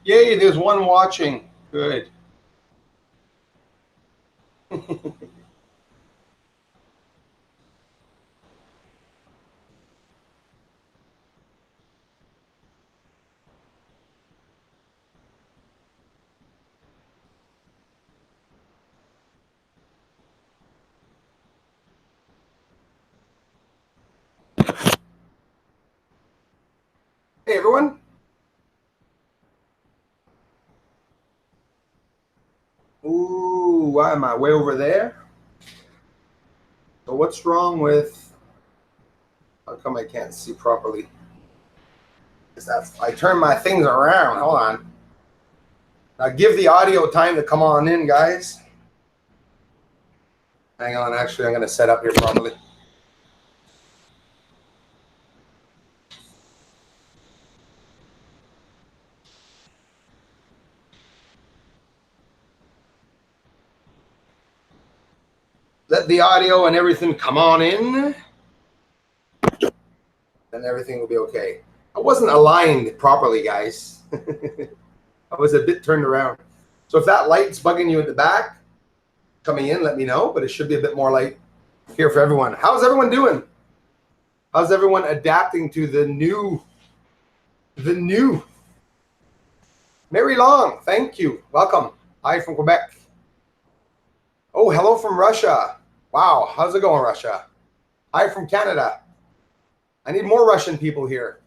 Yay, there's one watching. Good. Hey, everyone. Ooh, why am I way over there? So what's wrong with... How come I can't see properly? Is that I turn my things around. Hold on. Now give the audio time to come on in, guys. Hang on. Actually, I'm going to set up here properly. Let the audio and everything come on in. Then everything will be okay. I wasn't aligned properly, guys. I was a bit turned around. So if that light's bugging you at the back, coming in, let me know. But it should be a bit more light here for everyone. How's everyone doing? How's everyone adapting to the new? Mary Long, thank you. Welcome. Hi from Quebec. Oh, hello from Russia. Wow, how's it going, Russia? Hi from Canada. I need more Russian people here.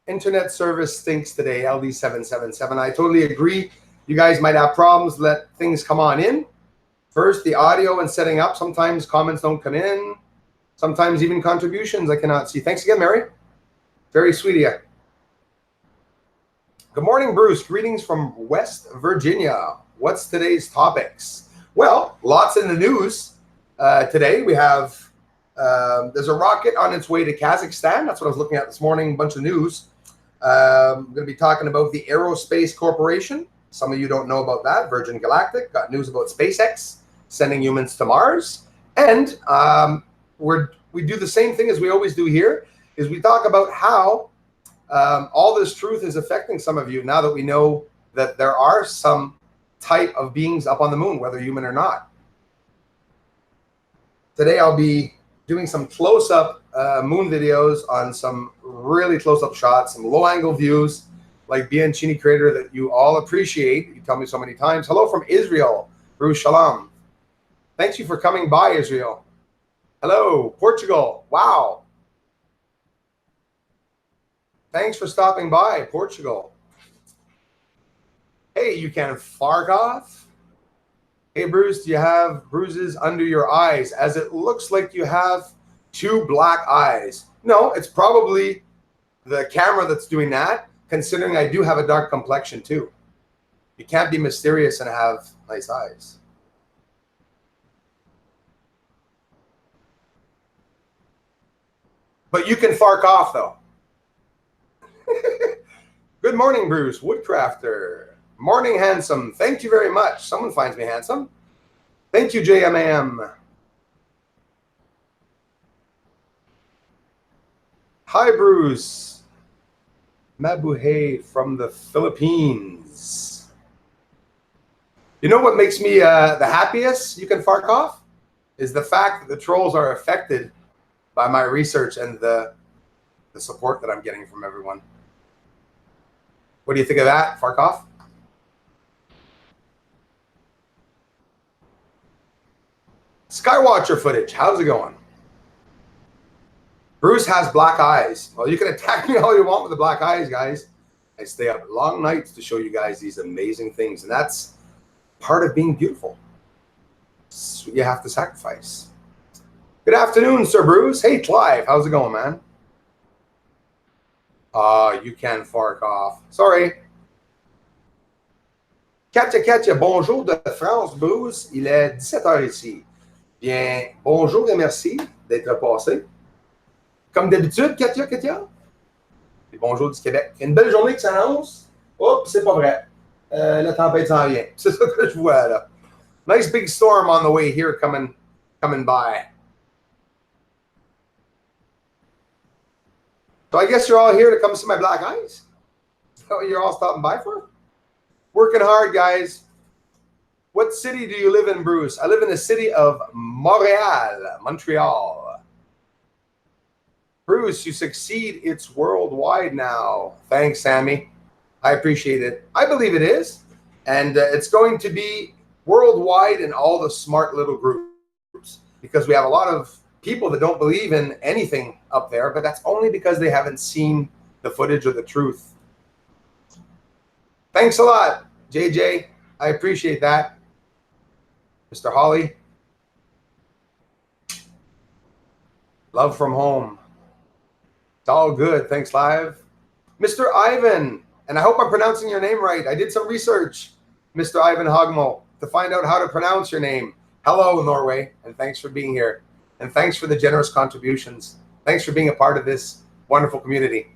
Internet service stinks today, LD777. I totally agree. You guys might have problems. Let things come on in. First, the audio and setting up. Sometimes comments don't come in. Sometimes even contributions I cannot see. Thanks again, Mary. Very sweet of you. Good morning, Bruce. Greetings from West Virginia. What's today's topics? Well, lots in the news today. We have, there's a rocket on its way to Kazakhstan. That's what I was looking at this morning, a bunch of news. I'm going to be talking about the Aerospace Corporation. Some of you don't know about that. Virgin Galactic got news about SpaceX sending humans to Mars. And we do the same thing as we always do here, is we talk about how all this truth is affecting some of you now that we know that there are some type of beings up on the moon, whether human or not. Today I'll be doing some close-up moon videos on some really close-up shots, some low-angle views like BIENVENUE creator that you all appreciate. You tell me so many times. Hello from Israel, Bruce Shalom. Thank you for coming by, Israel. Hello, Portugal. Wow. Thanks for stopping by, Portugal. Hey, you can fark off. Hey, Bruce, do you have bruises under your eyes? As it looks like you have two black eyes. No, it's probably the camera that's doing that, considering I do have a dark complexion too. You can't be mysterious and have nice eyes. But you can fark off, though. Good morning, Bruce Woodcrafter. Morning, handsome. Thank you very much. Someone finds me handsome. Thank you, JMAM. Hi, Bruce. Mabuhay from the Philippines. You know what makes me the happiest you can fark off? Is the fact that the trolls are affected by my research and the support that I'm getting from everyone. What do you think of that, fark off? Skywatcher footage, how's it going? Bruce has black eyes. Well, you can attack me all you want with the black eyes, guys. I stay up long nights to show you guys these amazing things, and that's part of being beautiful. So you have to sacrifice. Good afternoon, Sir Bruce. Hey, Clive, how's it going, man? You can fark off. Sorry. Katia, bonjour de France, Bruce. Il est 17h ici. Bien, bonjour et merci d'être passé. Comme d'habitude, Katia. Et bonjour du Québec. Une belle journée qui s'annonce. Oups, c'est pas vrai. La tempête s'en vient. C'est ça que je vois là. Nice big storm on the way here coming by. So I guess you're all here to come see my black eyes. that what you're all stopping by for? Working hard, guys. What city do you live in, Bruce? I live in the city of Montreal. Bruce, you succeed. It's worldwide now. Thanks, Sammy. I appreciate it. I believe it is. And it's going to be worldwide in all the smart little groups, because we have a lot of people that don't believe in anything up there, but that's only because they haven't seen the footage or the truth. Thanks a lot, JJ. I appreciate that. Mr. Holly. Love from home. It's all good. Thanks, live. Mr. Ivan, and I hope I'm pronouncing your name right. I did some research, Mr. Ivan Hogmo, to find out how to pronounce your name. Hello, Norway, and thanks for being here. And thanks for the generous contributions. Thanks for being a part of this wonderful community.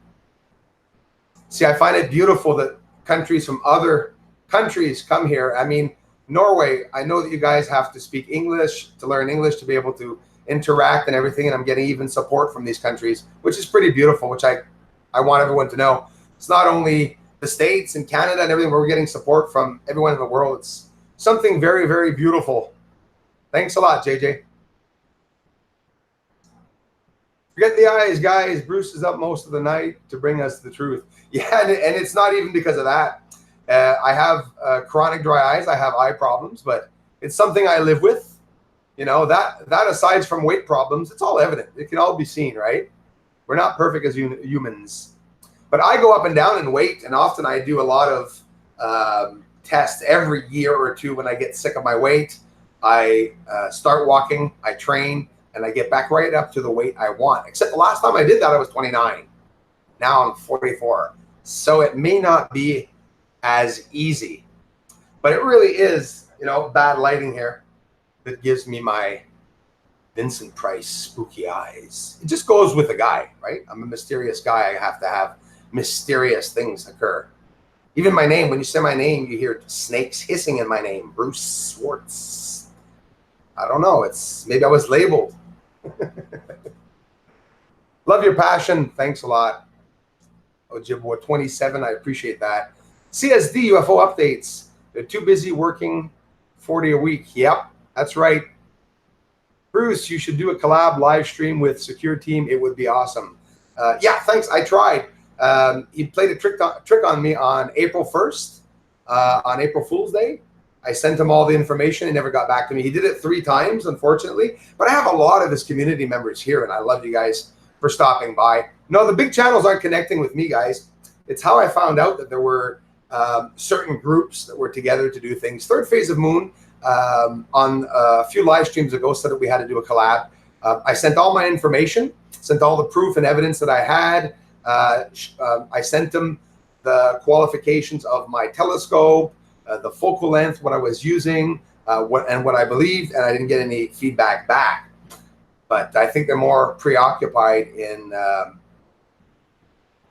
See, I find it beautiful that countries from other countries come here. I mean, Norway, I know that you guys have to speak English, to learn English, to be able to interact and everything, and I'm getting even support from these countries, which is pretty beautiful, which I want everyone to know. It's not only the States and Canada and everything, but we're getting support from everyone in the world. It's something very, very beautiful. Thanks a lot, JJ. Forget the eyes, guys. Bruce is up most of the night to bring us the truth. Yeah, and it's not even because of that. I have chronic dry eyes. I have eye problems, but it's something I live with. You know, that aside from weight problems, it's all evident. It can all be seen, right? We're not perfect as humans. But I go up and down in weight, and often I do a lot of tests every year or two. When I get sick of my weight, I start walking, I train, and I get back right up to the weight I want. Except the last time I did that, I was 29. Now I'm 44. So it may not be as easy, but it really is, you know, bad lighting here that gives me my Vincent Price spooky eyes. It just goes with the guy, right? I'm a mysterious guy. I have to have mysterious things occur. Even my name, when you say my name, you hear snakes hissing in my name, Bruce Schwartz. I don't know. It's maybe I was labeled. Love your passion. Thanks a lot. Ojibwa 27. I appreciate that. CSD UFO updates. They're too busy working 40 a week. Yep, that's right. Bruce, you should do a collab live stream with Secure Team. It would be awesome. Yeah, thanks. I tried. He played a trick on me on April 1st, on April Fool's Day. I sent him all the information. He never got back to me. He did it 3 times, unfortunately. But I have a lot of his community members here, and I love you guys for stopping by. No, the big channels aren't connecting with me, guys. It's how I found out that there were certain groups that were together to do things. Third Phase of Moon, on a few live streams ago, said that we had to do a collab. I sent all my information, sent all the proof and evidence that I had. I sent them the qualifications of my telescope, the focal length, what I was using, what I believed, and I didn't get any feedback back. But I think they're more preoccupied in,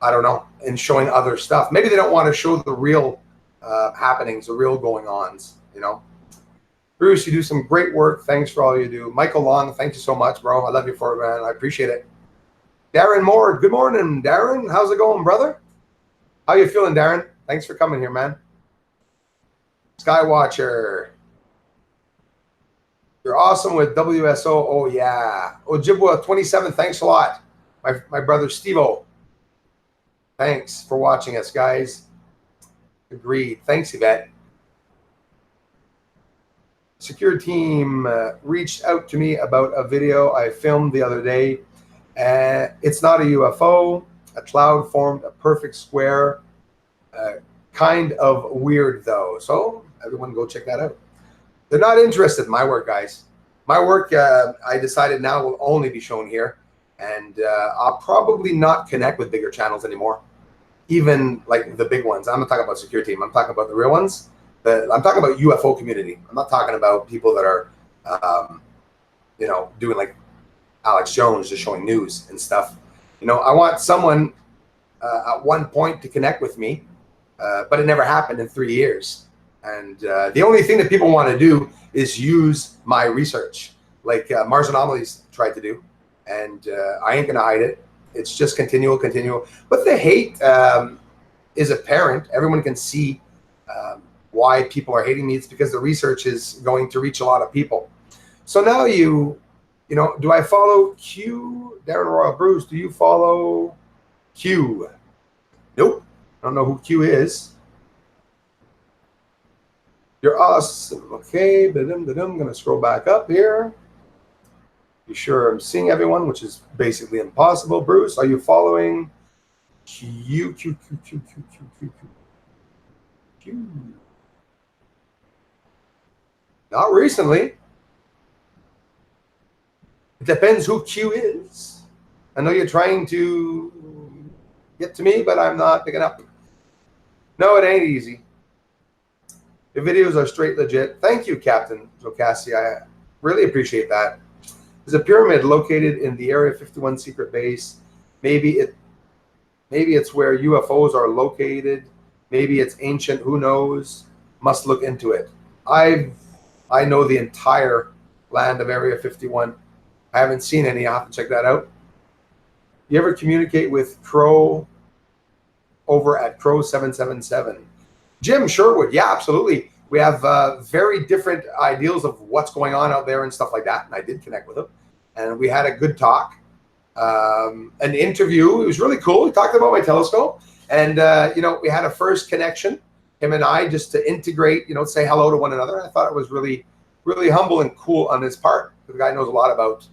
I don't know, in showing other stuff. Maybe they don't want to show the real happenings, the real going-ons, you know. Bruce, you do some great work. Thanks for all you do. Michael Long, thank you so much, bro. I love you for it, man. I appreciate it. Darren Moore, good morning, Darren. How's it going, brother? How you feeling, Darren? Thanks for coming here, man. Skywatcher. You're awesome with WSO. Oh, yeah. Ojibwa 27, thanks a lot. My brother, Steve-O. Thanks for watching us, guys. Agreed. Thanks, Yvette. Secure Team reached out to me about a video I filmed the other day. It's not a UFO. A cloud formed a perfect square. Kind of weird, though. So everyone go check that out. They're not interested in my work, guys. My work, I decided now, will only be shown here. And I'll probably not connect with bigger channels anymore. Even like the big ones. I'm not talking about Secure Team. I'm talking about the real ones. I'm talking about UFO community. I'm not talking about people that are, you know, doing like Alex Jones, just showing news and stuff. You know, I want someone at one point to connect with me, but it never happened in 3 years. And the only thing that people want to do is use my research, like Mars Anomalies tried to do. And I ain't going to hide it. It's just continual. But the hate, is apparent. Everyone can see why people are hating me. It's because the research is going to reach a lot of people. So now you know, do I follow Q? Darren Royal Bruce, do you follow Q? Nope. I don't know who Q is. You're awesome. Okay, I'm going to scroll back up here. Be sure I'm seeing everyone, which is basically impossible. Bruce, are you following Q? Not recently. It depends who Q is. I know you're trying to get to me, but I'm not picking up. No, it ain't easy. The videos are straight legit. Thank you, Captain Zocassi. I really appreciate that. There's a pyramid located in the Area 51 secret base. Maybe it's where UFOs are located. Maybe it's ancient. Who knows? Must look into it. I know the entire land of Area 51. I haven't seen any. I'll have to check that out. You ever communicate with Crow over at Crow 777? Jim Sherwood, yeah, absolutely. We have very different ideals of what's going on out there and stuff like that. And I did connect with him, and we had a good talk, an interview. It was really cool. We talked about my telescope, and you know, we had a first connection, him and I, just to integrate, you know, say hello to one another. I thought it was really, really humble and cool on his part. The guy knows a lot about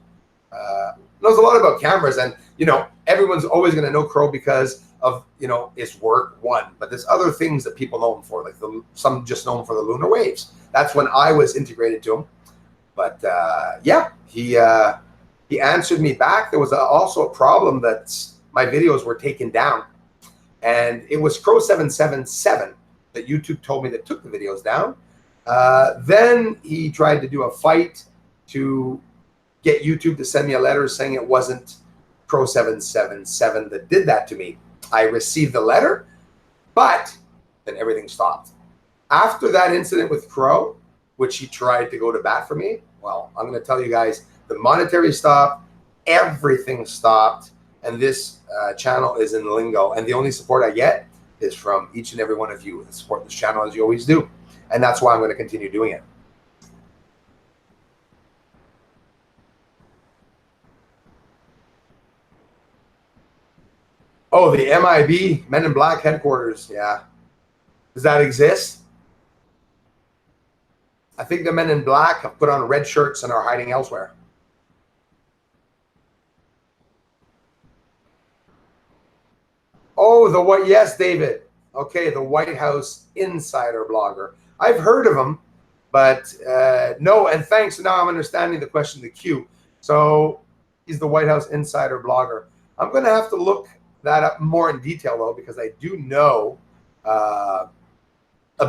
cameras, and you know, everyone's always going to know Crow because of, you know, his work, one, but there's other things that people know him for, like some just know him for the lunar waves. That's when I was integrated to him. But yeah, he answered me back. There was also a problem that my videos were taken down, and it was Crow 777 that YouTube told me that took the videos down. Then he tried to do a fight to get YouTube to send me a letter saying it wasn't Crow 777 that did that to me. I received the letter, but then everything stopped. After that incident with Crow, which he tried to go to bat for me, well, I'm going to tell you guys, the monetary stopped, everything stopped, and this channel is in lingo. And the only support I get is from each and every one of you that support this channel, as you always do. And that's why I'm going to continue doing it. Oh, the MIB, Men in Black headquarters. Yeah. Does that exist? I think the Men in Black have put on red shirts and are hiding elsewhere. Oh, the what? Yes, David. Okay, the White House insider blogger. I've heard of him, but no, and thanks. Now I'm understanding the question, the Q. So he's the White House insider blogger. I'm going to have to look that up more in detail, though, because I do know a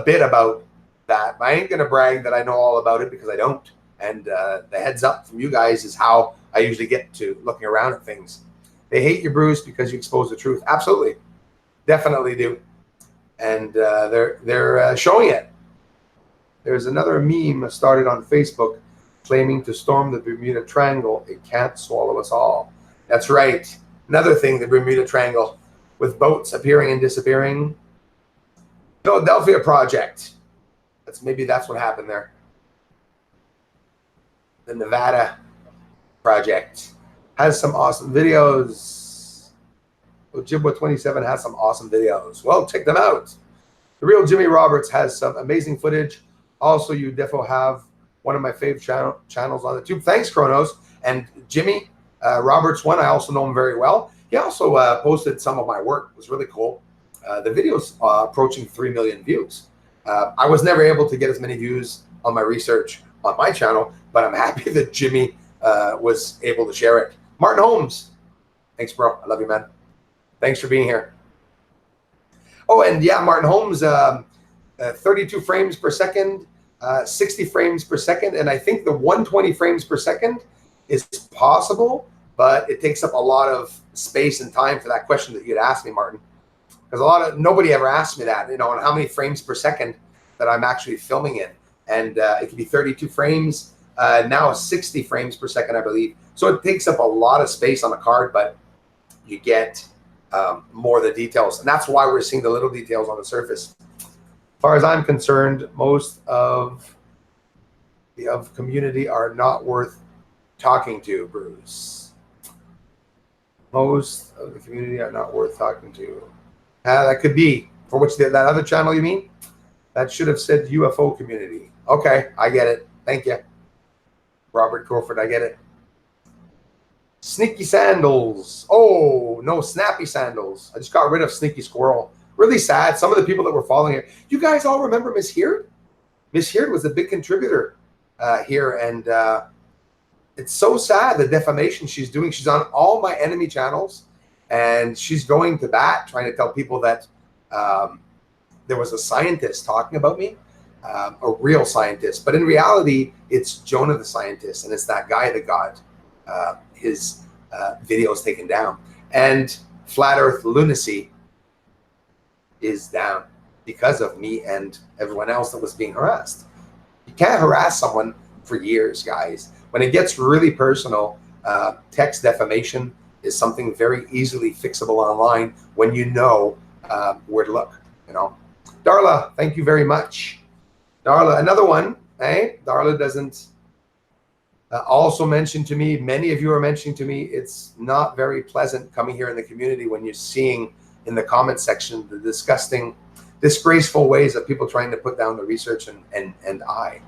bit about that. I ain't gonna brag that I know all about it, because I don't. And the heads up from you guys is how I usually get to looking around at things. They hate you, Bruce, because you expose the truth. Absolutely, definitely do. And they're showing it. There's another meme started on Facebook claiming to storm the Bermuda Triangle. It can't swallow us all. That's right. Another thing, the Bermuda Triangle, with boats appearing and disappearing. Philadelphia Project. Maybe that's what happened there. The Nevada Project has some awesome videos. Ojibwa27 has some awesome videos. Well, check them out. The Real Jimmy Roberts has some amazing footage. Also, you defo have one of my favorite channels on the tube. Thanks, Kronos. And Jimmy Roberts one, I also know him very well. He also posted some of my work. It was really cool. The video's approaching 3 million views. I was never able to get as many views on my research on my channel, but I'm happy that Jimmy was able to share it. Martin Holmes, thanks, bro. I love you, man. Thanks for being here. Oh, and yeah, Martin Holmes, 32 frames per second, 60 frames per second, and I think the 120 frames per second is possible, but it takes up a lot of space and time for that question that you'd asked me, Martin. Because nobody ever asked me that, you know, and how many frames per second that I'm actually filming in. And it can be 32 frames, now 60 frames per second, I believe. So it takes up a lot of space on the card, but you get more of the details. And that's why we're seeing the little details on the surface. As far as I'm concerned, most of the community are not worth talking to, Bruce. Most of the community are not worth talking to. That could be. For which that other channel you mean? That should have said UFO community. Okay, I get it. Thank you. Robert Crawford, I get it. Sneaky Sandals. Oh, no, Snappy Sandals. I just got rid of Sneaky Squirrel. Really sad. Some of the people that were following it. You guys all remember Miss Heard? Miss Heard was a big contributor here, and it's so sad the defamation she's doing. She's on all my enemy channels, and she's going to bat, trying to tell people that there was a scientist talking about me, a real scientist. But in reality, it's Jonah the scientist, and it's that guy that got his videos taken down. And Flat Earth lunacy is down because of me and everyone else that was being harassed. You can't harass someone for years, guys. When it gets really personal, text defamation is something very easily fixable online when you know where to look, you know. Darla, thank you very much. Darla, another one, eh? Darla doesn't also mention to me, many of you are mentioning to me, it's not very pleasant coming here in the community when you're seeing in the comment section the disgusting, disgraceful ways of people trying to put down the research and I.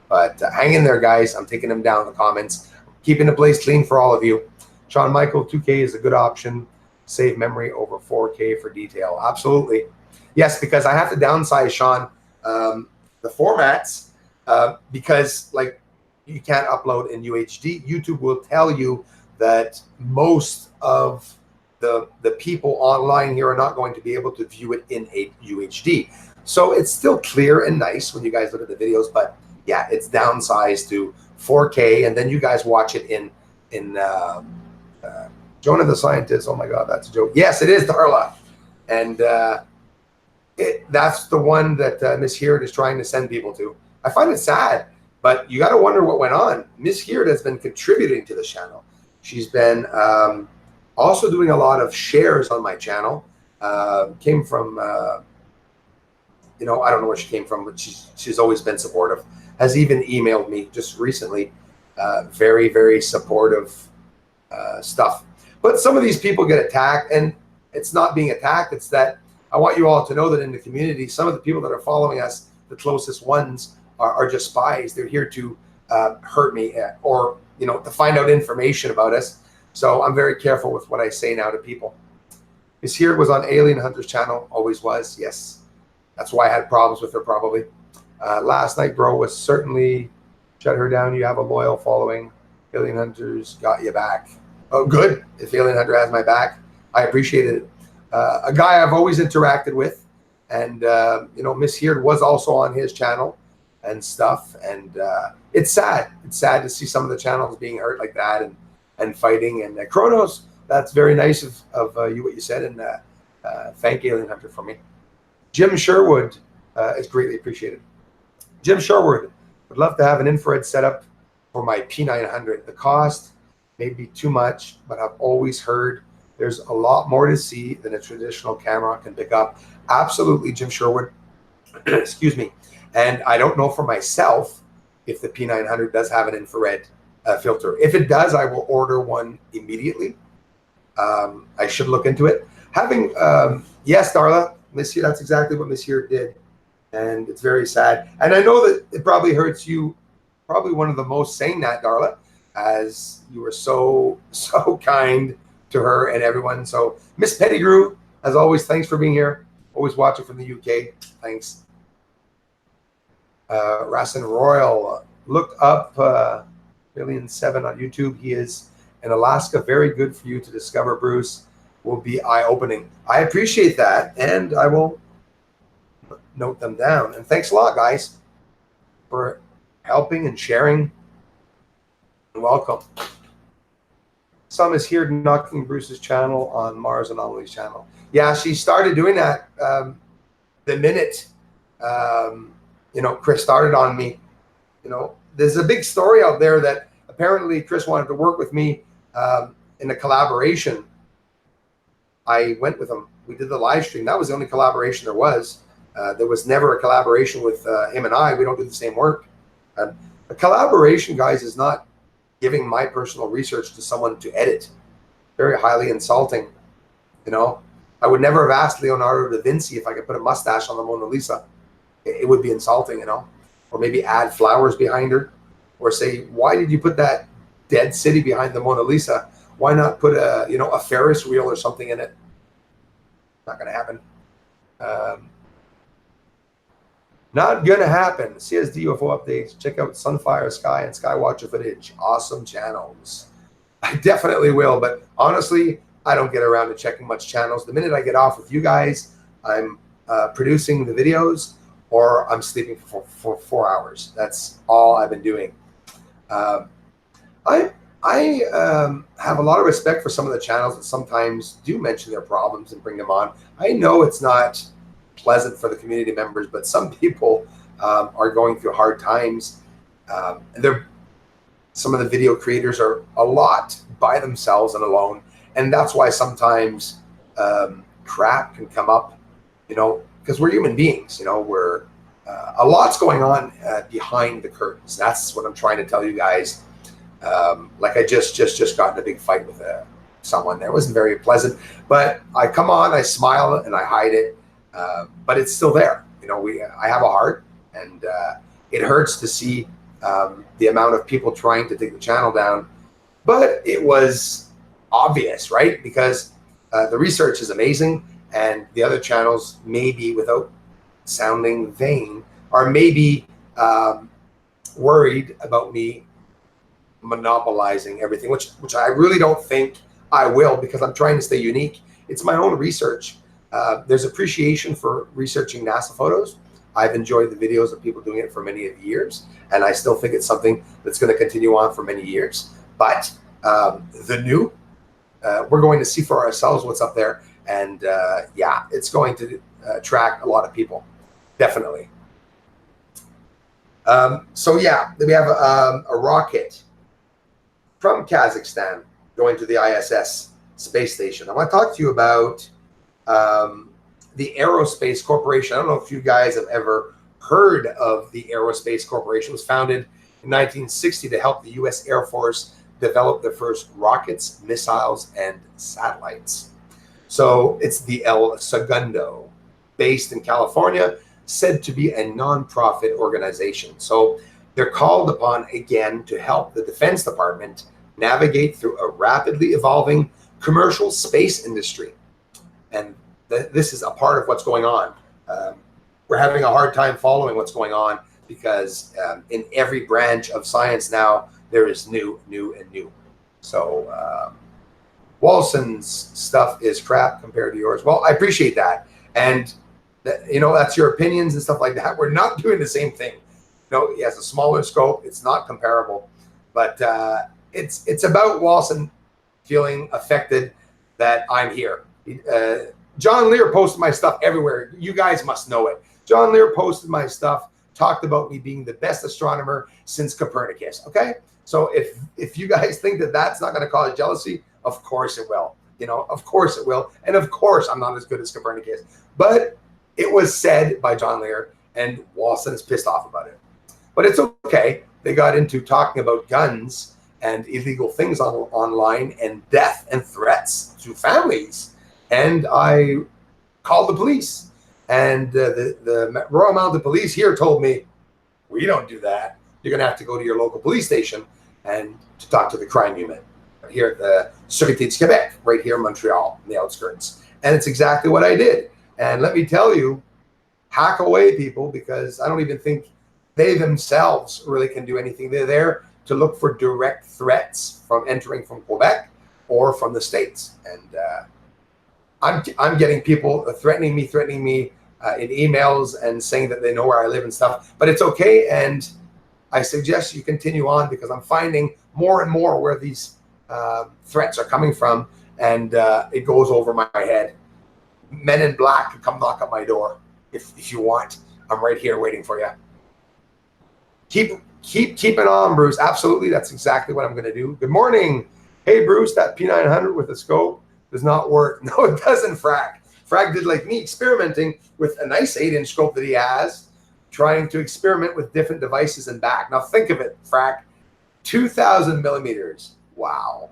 But hang in there, guys. I'm taking them down in the comments, keeping the place clean for all of you. Sean Michael, 2K is a good option. Save memory over 4K for detail. Absolutely. Yes, because I have to downsize, Sean, the formats because, like, you can't upload in UHD. YouTube will tell you that most of the people online here are not going to be able to view it in a UHD. So it's still clear and nice when you guys look at the videos, but yeah, it's downsized to 4K, and then you guys watch it in Jonah the Scientist. Oh my God, that's a joke. Yes, it is, Darla. And that's the one that Miss Heard is trying to send people to. I find it sad, but you got to wonder what went on. Miss Heard has been contributing to the channel. She's been also doing a lot of shares on my channel. Came from, you know, I don't know where she came from, but she's always been supportive. Has even emailed me just recently. Very, very supportive stuff. But some of these people get attacked, and it's not being attacked. It's that I want you all to know that in the community, some of the people that are following us, the closest ones, are just spies. They're here to hurt me or, you know, to find out information about us. So I'm very careful with what I say now to people. Miss Heard was on Alien Hunter's channel, always was, yes. That's why I had problems with her probably. Last night, bro, was certainly shut her down. You have a loyal following. Alien Hunters got you back. Oh, good. If Alien Hunter has my back, I appreciated it. A guy I've always interacted with, and you know, Miss Heard was also on his channel and stuff. And it's sad. It's sad to see some of the channels being hurt like that and fighting. And Kronos, that's very nice of you what you said, and thank Alien Hunter for me. Jim Sherwood is greatly appreciated. Jim Sherwood would love to have an infrared setup for my P900. The cost may be too much, but I've always heard there's a lot more to see than a traditional camera can pick up. Absolutely, Jim Sherwood. Excuse me. And I don't know for myself if the P900 does have an infrared filter. If it does, I will order one immediately. I should look into it. Having, yes, Darla, Miss Heard, that's exactly what Miss Heard did. And it's very sad. And I know that it probably hurts you, probably one of the most saying that, Darla, as you were so kind to her and everyone. So Miss Pettigrew, as always, thanks for being here. Always watching from the UK. Thanks. Rassen Royal, look up Billion7 on YouTube. He is in Alaska. Very good for you to discover, Bruce. Will be eye-opening. I appreciate that, and I will note them down. And thanks a lot, guys, for helping and sharing. Welcome. Some is here knocking Bruce's channel on Mars Anomalies channel. Yeah, she started doing that the minute you know, Chris started on me. You know, there's a big story out there that apparently Chris wanted to work with me in a collaboration. I went with him. We did the live stream. That was the only collaboration there was. There was never a collaboration with him and I. We don't do the same work. A collaboration, guys, is not giving my personal research to someone to edit. Very highly insulting. You know, I would never have asked Leonardo da Vinci if I could put a mustache on the Mona Lisa. It would be insulting, you know, or maybe add flowers behind her, or say, why did you put that dead city behind the Mona Lisa? Why not put a, you know, a Ferris wheel or something in it? Not going to happen. Not going to happen. CSD UFO updates. Check out Sunfire Sky and Skywatcher footage. Awesome channels. I definitely will, but honestly, I don't get around to checking much channels. The minute I get off with you guys, I'm producing the videos, or I'm sleeping for 4 hours. That's all I've been doing. I have a lot of respect for some of the channels that sometimes do mention their problems and bring them on. I know it's not pleasant for the community members, but some people are going through hard times. Some of the video creators are a lot by themselves and alone, and that's why sometimes crap can come up, you know, because we're human beings, you know. We're a lot's going on behind the curtains. That's what I'm trying to tell you guys. Like I just got in a big fight with someone. That wasn't very pleasant, but I come on, I smile and I hide it, but it's still there. You know, I have a heart, and it hurts to see the amount of people trying to take the channel down, but it was obvious, right? Because the research is amazing, and the other channels, maybe without sounding vain, are maybe worried about me monopolizing everything, which I really don't think I will, because I'm trying to stay unique. It's my own research. There's appreciation for researching NASA photos. I've enjoyed the videos of people doing it for many years, and I still think it's something that's going to continue on for many years. But the new, we're going to see for ourselves what's up there, and yeah, it's going to attract a lot of people, definitely. So yeah, we have a rocket from Kazakhstan going to the ISS space station. I want to talk to you about the Aerospace Corporation. I don't know if you guys have ever heard of the Aerospace Corporation. It was founded in 1960 to help the U.S. Air Force develop their first rockets, missiles, and satellites. So it's the El Segundo, based in California, said to be a nonprofit organization. So they're called upon again to help the Defense Department navigate through a rapidly evolving commercial space industry. And this is a part of what's going on. We're having a hard time following what's going on, because in every branch of science now, there is new. So Walson's stuff is crap compared to yours. Well, I appreciate that. And you know, that's your opinions and stuff like that. We're not doing the same thing. You know, he has a smaller scope. It's not comparable, but it's about Walson feeling affected that I'm here. John Lear posted my stuff everywhere. You guys must know it. John Lear posted my stuff, talked about me being the best astronomer since Copernicus. Okay, so if you guys think that that's not going to cause jealousy, of course it will. You know, of course it will, and of course I'm not as good as Copernicus. But it was said by John Lear, and Walson is pissed off about it. But it's okay. They got into talking about guns and illegal things online, and death and threats to families. And I called the police, and the Royal Mounted Police here told me, we don't do that. You're going to have to go to your local police station and to talk to the crime unit here at the Sûreté de Québec, right here in Montreal, in the outskirts. And it's exactly what I did. And let me tell you, hack away, people, because I don't even think they themselves really can do anything. They're there to look for direct threats from entering from Quebec or from the States. And I'm getting people threatening me in emails and saying that they know where I live and stuff. But it's okay, and I suggest you continue on, because I'm finding more and more where these threats are coming from, and it goes over my head. Men in black can come knock at my door if you want. I'm right here waiting for you. Keep keeping on, Bruce. Absolutely, that's exactly what I'm going to do. Good morning. Hey, Bruce, that P900 with a scope does not work. No, it doesn't, Frack. Frack did like me, experimenting with a nice 8-inch scope that he has, trying to experiment with different devices and back. Now think of it, Frack, 2,000 millimeters. Wow.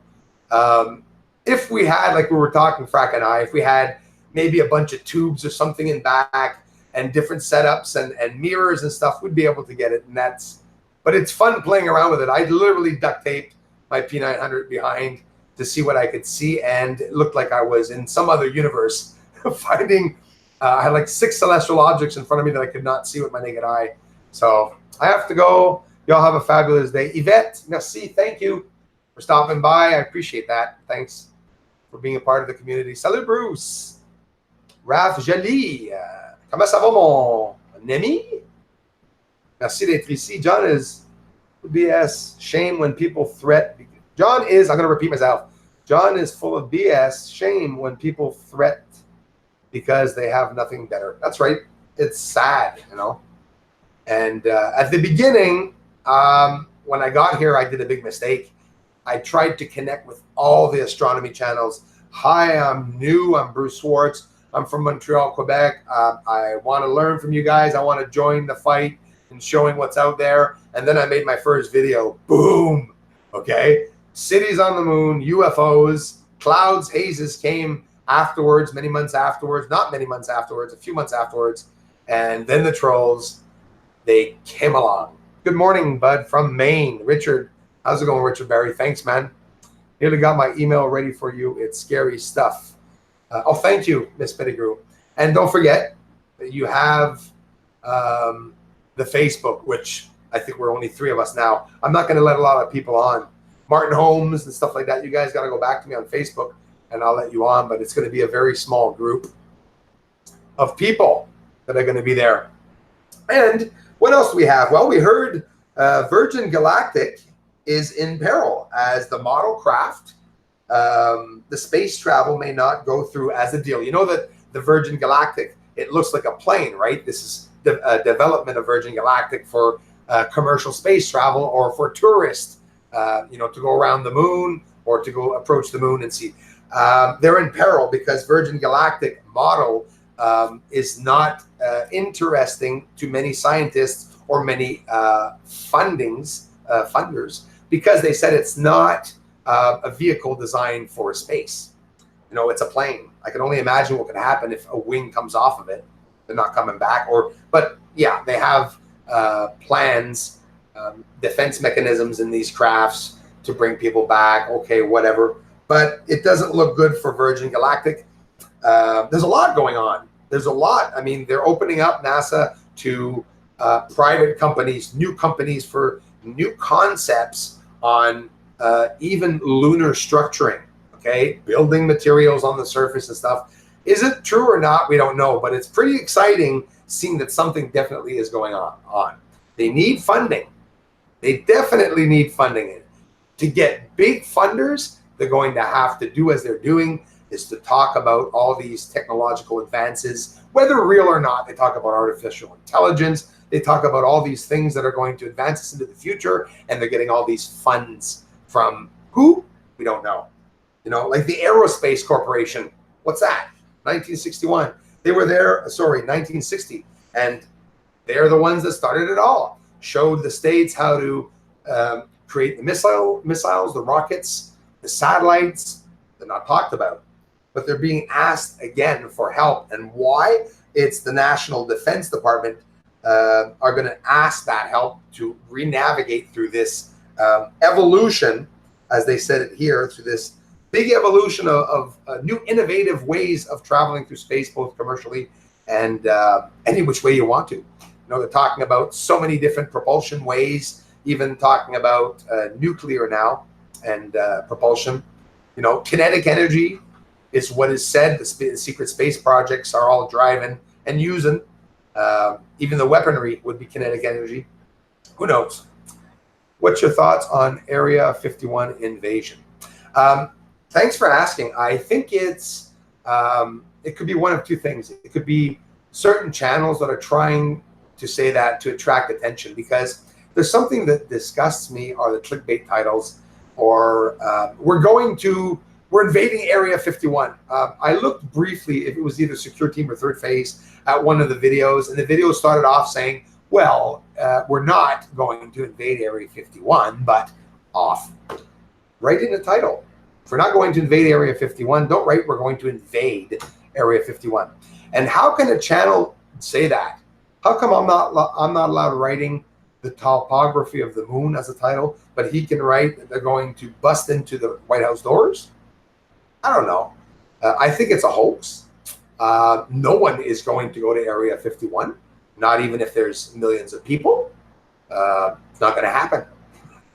If we had, like we were talking, Frack and I, if we had maybe a bunch of tubes or something in back and different setups and mirrors and stuff, we'd be able to get it. And but it's fun playing around with it. I literally duct taped my P900 behind to see what I could see, and it looked like I was in some other universe finding, I had like 6 celestial objects in front of me that I could not see with my naked eye. So I have to go. Y'all have a fabulous day. Yvette, merci, thank you for stopping by. I appreciate that. Thanks for being a part of the community. Salut, Bruce. Raph Jolie. Comment ça va, mon ami? Merci d'être ici. John is BS. Shame when people threat. John is, I'm going to repeat myself. John is full of BS. Shame when people threat because they have nothing better. That's right. It's sad, you know. And at the beginning, when I got here, I did a big mistake. I tried to connect with all the astronomy channels. Hi, I'm new. I'm Bruce Swartz. I'm from Montreal, Quebec. I want to learn from you guys. I want to join the fight and showing what's out there. And then I made my first video. Boom. Okay. Cities on the moon, UFOs, clouds, hazes came afterwards, many months afterwards, not many months afterwards, a few months afterwards. And then the trolls, they came along. Good morning, bud, from Maine. Richard, how's it going, Richard Barry? Thanks, man. Nearly got my email ready for you. It's scary stuff. Oh, thank you, Miss Pettigrew. And don't forget that you have the Facebook, which I think we're only 3 of us now. I'm not going to let a lot of people on. Martin Holmes and stuff like that. You guys got to go back to me on Facebook, and I'll let you on. But it's going to be a very small group of people that are going to be there. And what else do we have? Well, we heard Virgin Galactic is in peril as the model craft. The space travel may not go through as a deal. You know that the Virgin Galactic, it looks like a plane, right? This is the development of Virgin Galactic for commercial space travel or for tourists, you know, to go around the moon or to go approach the moon and see. They're in peril because Virgin Galactic model is not interesting to many scientists or many funders, because they said it's not a vehicle designed for space. You know, it's a plane. I can only imagine what could happen if a wing comes off of it. They're not coming back. But yeah, they have plans, defense mechanisms in these crafts to bring people back. Okay, whatever. But it doesn't look good for Virgin Galactic. There's a lot going on. There's a lot. I mean, they're opening up NASA to private companies, new companies for new concepts on even lunar structuring, okay? Building materials on the surface and stuff. Is it true or not? We don't know, but it's pretty exciting seeing that something definitely is going on. They need funding. They definitely need funding. To get big funders, they're going to have to do as they're doing, is to talk about all these technological advances, whether real or not. They talk about artificial intelligence. They talk about all these things that are going to advance us into the future, and they're getting all these funds from who? We don't know. You know, like the Aerospace Corporation. What's that? 1961. They were there, 1960. And they're the ones that started it all. Showed the States how to create the missiles, the rockets, the satellites. They're not talked about. But they're being asked again for help. And why? It's the National Defense Department are going to ask that help to re-navigate through this evolution, as they said it here, through this big evolution of new innovative ways of traveling through space, both commercially and any which way you want to. You know, they're talking about so many different propulsion ways, even talking about nuclear now and propulsion. You know, kinetic energy is what is said. The secret space projects are all driving and using. Even the weaponry would be kinetic energy. Who knows? What's your thoughts on Area 51 invasion? Thanks for asking. I think it's it could be one of two things. It could be certain channels that are trying to say that to attract attention, because there's something that disgusts me are the clickbait titles, or we're going to we're invading Area 51. I looked briefly if it was either secure team or third phase at one of the videos, and the video started off saying, well, we're not going to invade Area 51, but off. Write in the title. If we're not going to invade Area 51, don't write we're going to invade Area 51. And how can a channel say that? How come I'm not allowed writing the topography of the moon as a title, but he can write that they're going to bust into the White House doors? I don't know. I think it's a hoax. No one is going to go to Area 51, not even if there's millions of people. It's not going to happen.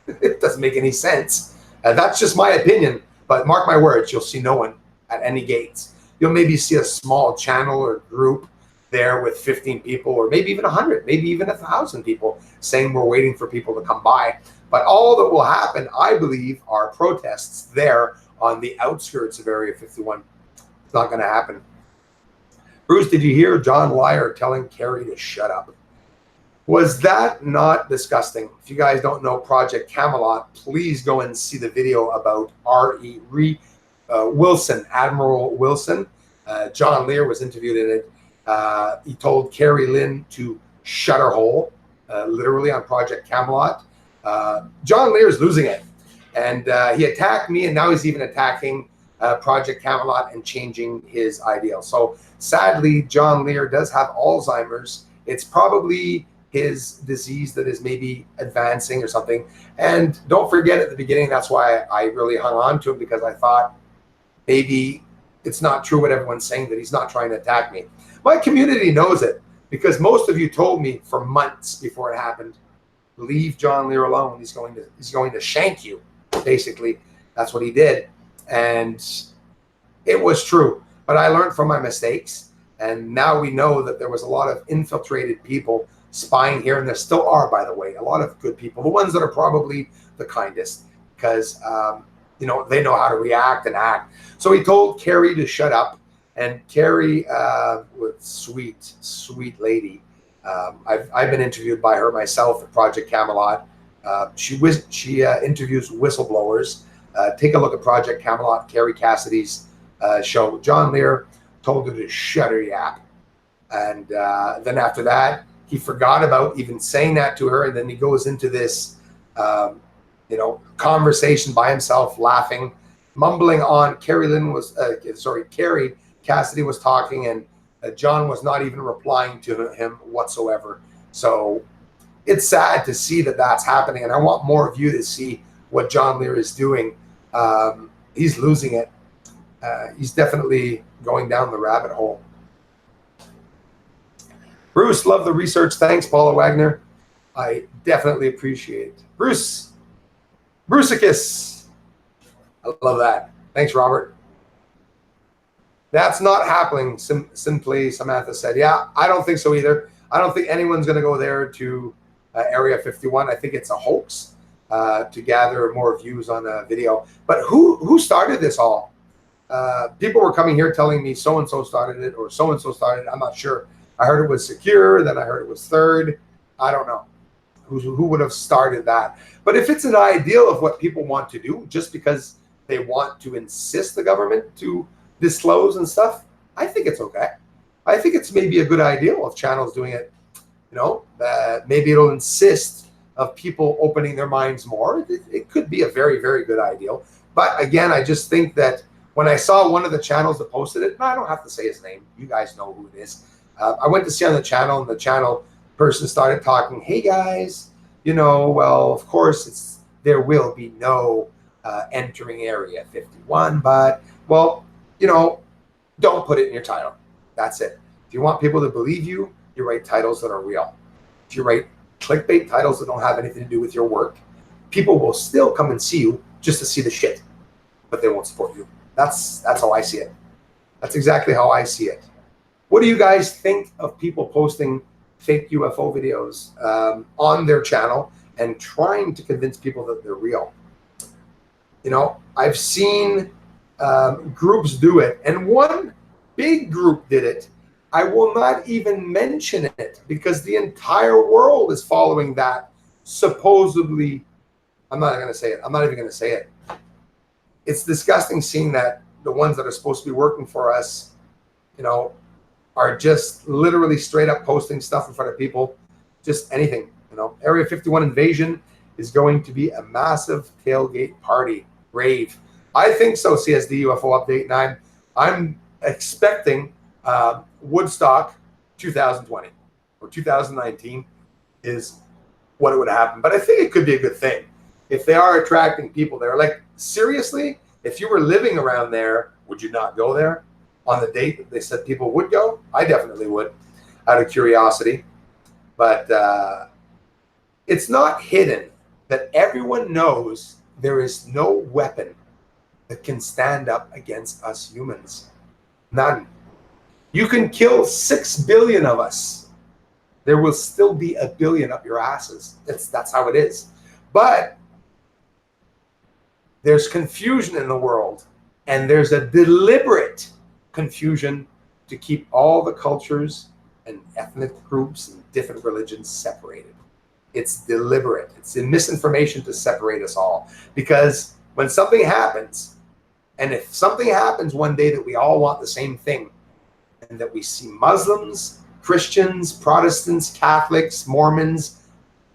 It doesn't make any sense. That's just my opinion, but mark my words, you'll see no one at any gates. You'll maybe see a small channel or group there with 15 people, or maybe even 100, maybe even 1,000 people saying we're waiting for people to come by. But all that will happen, I believe, are protests there on the outskirts of Area 51. It's not going to happen. Bruce, did you hear John Lear telling Kerry to shut up? Was that not disgusting? If you guys don't know Project Camelot, please go and see the video about R.E. Wilson, Admiral Wilson. John Lear was interviewed in it. He told Carrie Lynn to shut her hole, literally on Project Camelot. John Lear is losing it. And he attacked me, and now he's even attacking Project Camelot and changing his ideal. So sadly, John Lear does have Alzheimer's. It's probably his disease that is maybe advancing or something. And don't forget, at the beginning, that's why I really hung on to him, because I thought maybe it's not true what everyone's saying, that he's not trying to attack me. My community knows it, because most of you told me for months before it happened, leave John Lear alone. He's going to shank you. Basically, that's what he did. And it was true. But I learned from my mistakes. And now we know that there was a lot of infiltrated people spying here. And there still are, by the way, a lot of good people, the ones that are probably the kindest, because, you know, they know how to react and act. So he told Carrie to shut up. And Carrie, with sweet lady, I've been interviewed by her myself at Project Camelot. She interviews whistleblowers. Take a look at Project Camelot, Carrie Cassidy's show. John Lear told her to shut her yap. And then after that, he forgot about even saying that to her. And then he goes into this, you know, conversation by himself, laughing, mumbling on. Carrie Cassidy was talking, and John was not even replying to him whatsoever. So it's sad to see that that's happening, and I want more of you to see what John Lear is doing. He's losing it. He's definitely going down the rabbit hole. Bruce, love the research. Thanks, Paula Wagner. I definitely appreciate it. Bruceicus. I love that. Thanks, Robert. That's not happening, simply, Samantha said. Yeah, I don't think so either. I don't think anyone's going to go there to Area 51. I think it's a hoax to gather more views on a video. But who started this all? People were coming here telling me so-and-so started it, or so-and-so started it. I'm not sure. I heard it was secure, then I heard it was third. I don't know who would have started that. But if it's an ideal of what people want to do, just because they want to insist the government to disclose and stuff, I think it's okay. I think it's maybe a good ideal of channels doing it. You know, maybe it'll insist of people opening their minds more. It could be a very, very good ideal. But again, I just think that when I saw one of the channels that posted it, I don't have to say his name. You guys know who it is. I went to see on the channel, and the channel person started talking, hey guys, you know, well, of course, there will be no entering Area 51, but, well, you know, don't put it in your title. That's it. If you want people to believe you, you write titles that are real. If you write clickbait titles that don't have anything to do with your work, people will still come and see you just to see the shit, but they won't support you. That's how I see it. That's exactly how I see it. What do you guys think of people posting fake UFO videos on their channel and trying to convince people that they're real? You know, I've seen groups do it, and one big group did it. I will not even mention it because the entire world is following that supposedly. I'm not going to say it. I'm not even going to say it. it's disgusting seeing that the ones that are supposed to be working for us, you know, are just literally straight up posting stuff in front of people, just anything. You know, Area 51 invasion is going to be a massive tailgate party rave. I think so. CSD UFO update, and I'm expecting Woodstock 2020 or 2019 is what it would happen. But I think it could be a good thing if they are attracting people there. Like, seriously, if you were living around there, would you not go there on the date that they said people would go? I definitely would, out of curiosity. But it's not hidden that everyone knows there is no weapon that can stand up against us humans. None. You can kill 6 billion of us. There will still be a billion up your asses. That's how it is. But there's confusion in the world, and there's a deliberate confusion to keep all the cultures and ethnic groups and different religions separated. It's deliberate. It's in misinformation to separate us all. Because when something happens, and if something happens one day that we all want the same thing, and that we see Muslims, Christians, Protestants, Catholics, Mormons,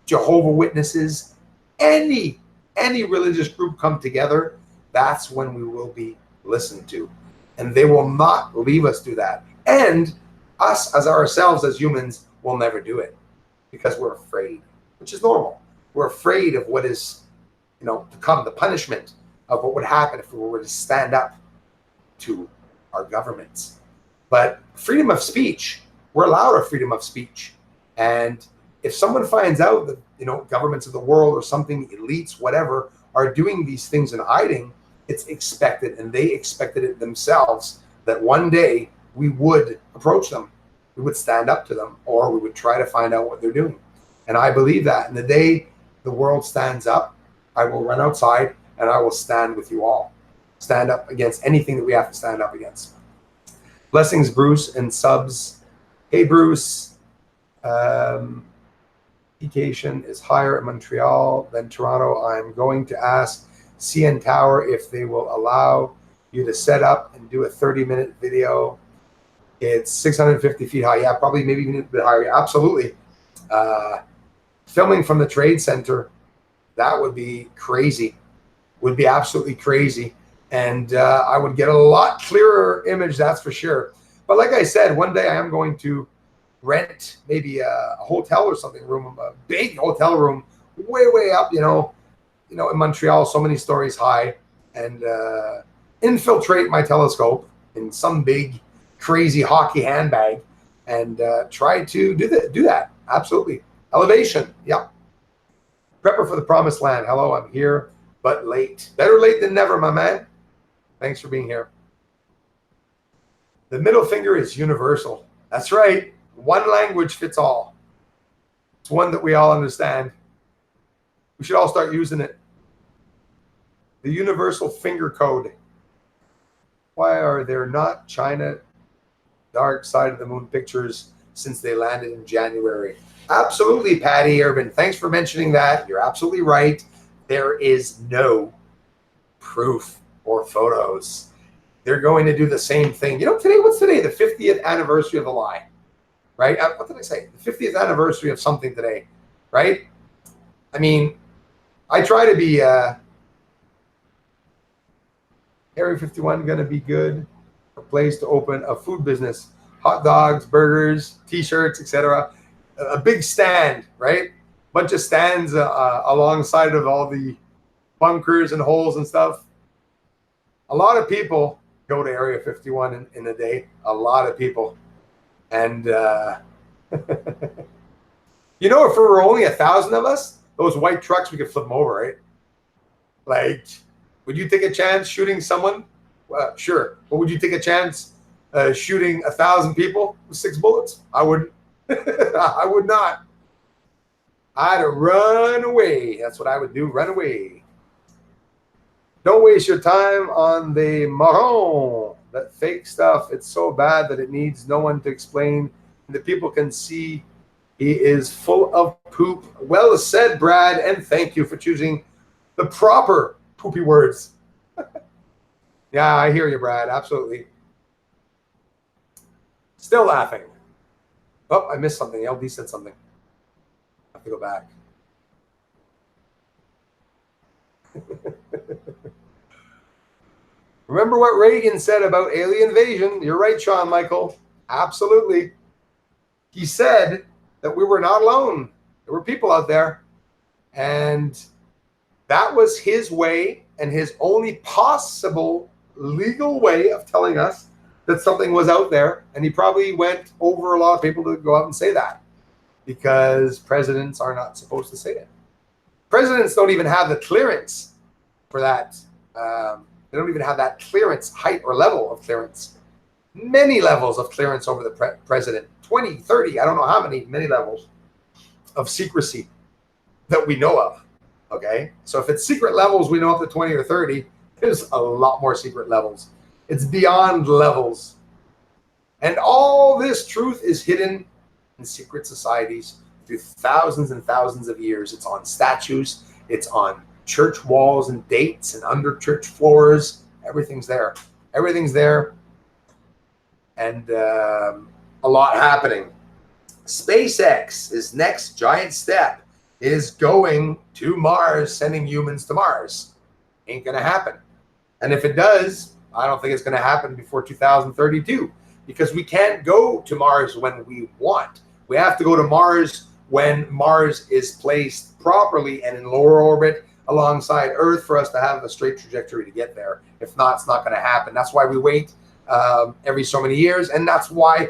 Jehovah's Witnesses, any religious group come together, that's when we will be listened to. And they will not leave us do that. And us as ourselves as humans will never do it because we're afraid, which is normal. We're afraid of what is, to come, the punishment of what would happen if we were to stand up to our governments. But freedom of speech, we're allowed our freedom of speech. And if someone finds out that, governments of the world or something, elites, whatever, are doing these things in hiding, it's expected, and they expected it themselves, that one day we would approach them, we would stand up to them, or we would try to find out what they're doing. And I believe that. And the day the world stands up, I will run outside and I will stand with you all. Stand up against anything that we have to stand up against. Blessings, Bruce, and subs. Hey, Bruce. Vacation is higher in Montreal than Toronto. I'm going to ask CN Tower if they will allow you to set up and do a 30-minute video. It's 650 feet high. Yeah, probably maybe even a bit higher. Yeah, absolutely. Filming from the Trade Center, that would be crazy. Would be absolutely crazy. And I would get a lot clearer image, that's for sure. But like I said, one day I am going to rent maybe a hotel or something room, a big hotel room, way up, in Montreal, so many stories high, and infiltrate my telescope in some big, crazy hockey handbag, and try to do that. Absolutely. Elevation. Yep. Prepper for the promised land. Hello, I'm here, but late. Better late than never, my man. Thanks for being here. The middle finger is universal. That's right. One language fits all. It's one that we all understand. We should all start using it. The universal finger code. Why are there not China dark side of the moon pictures since they landed in January? Absolutely, Patty Urban. Thanks for mentioning that. You're absolutely right. There is no proof or photos. They're going to do the same thing. What's today? The 50th anniversary of the lie. Right? What did I say? The 50th anniversary of something today, right? I mean, I try to be Area 51 going to be good, a place to open a food business, hot dogs, burgers, t-shirts, etc. A big stand, right? Bunch of stands alongside of all the bunkers and holes and stuff. A lot of people go to Area 51 in a day. A lot of people. And if there were only 1,000 of us, those white trucks, we could flip them over, right? Like, would you take a chance shooting someone? Sure. But would you take a chance shooting 1,000 people with 6 bullets? I wouldn't. I would not. I'd run away. That's what I would do. Run away. Don't waste your time on the marron. That fake stuff, it's so bad that it needs no one to explain. The people can see he is full of poop. Well said, Brad, and thank you for choosing the proper poopy words. Yeah, I hear you, Brad. Absolutely. Still laughing. Oh, I missed something. LD said something. I have to go back. Remember what Reagan said about alien invasion? You're right, Sean Michael. Absolutely. He said that we were not alone. There were people out there. And that was his way and his only possible legal way of telling us that something was out there. And he probably went over a lot of people to go out and say that, because presidents are not supposed to say it. Presidents don't even have the clearance for that. They don't even have that clearance, height or level of clearance. Many levels of clearance over the president, 20, 30, I don't know how many levels of secrecy that we know of. Okay, so if it's secret levels we know up to 20 or 30, there's a lot more secret levels. It's beyond levels. And all this truth is hidden in secret societies through thousands and thousands of years. It's on statues, it's on church walls and dates and under church floors. Everything's there. Everything's there. And a lot happening. SpaceX's next giant step is going to Mars, sending humans to Mars. Ain't going to happen. And if it does, I don't think it's going to happen before 2032, because we can't go to Mars when we want. We have to go to Mars when Mars is placed properly and in lower orbit alongside Earth for us to have a straight trajectory to get there. If not, it's not going to happen. That's why we wait every so many years. And that's why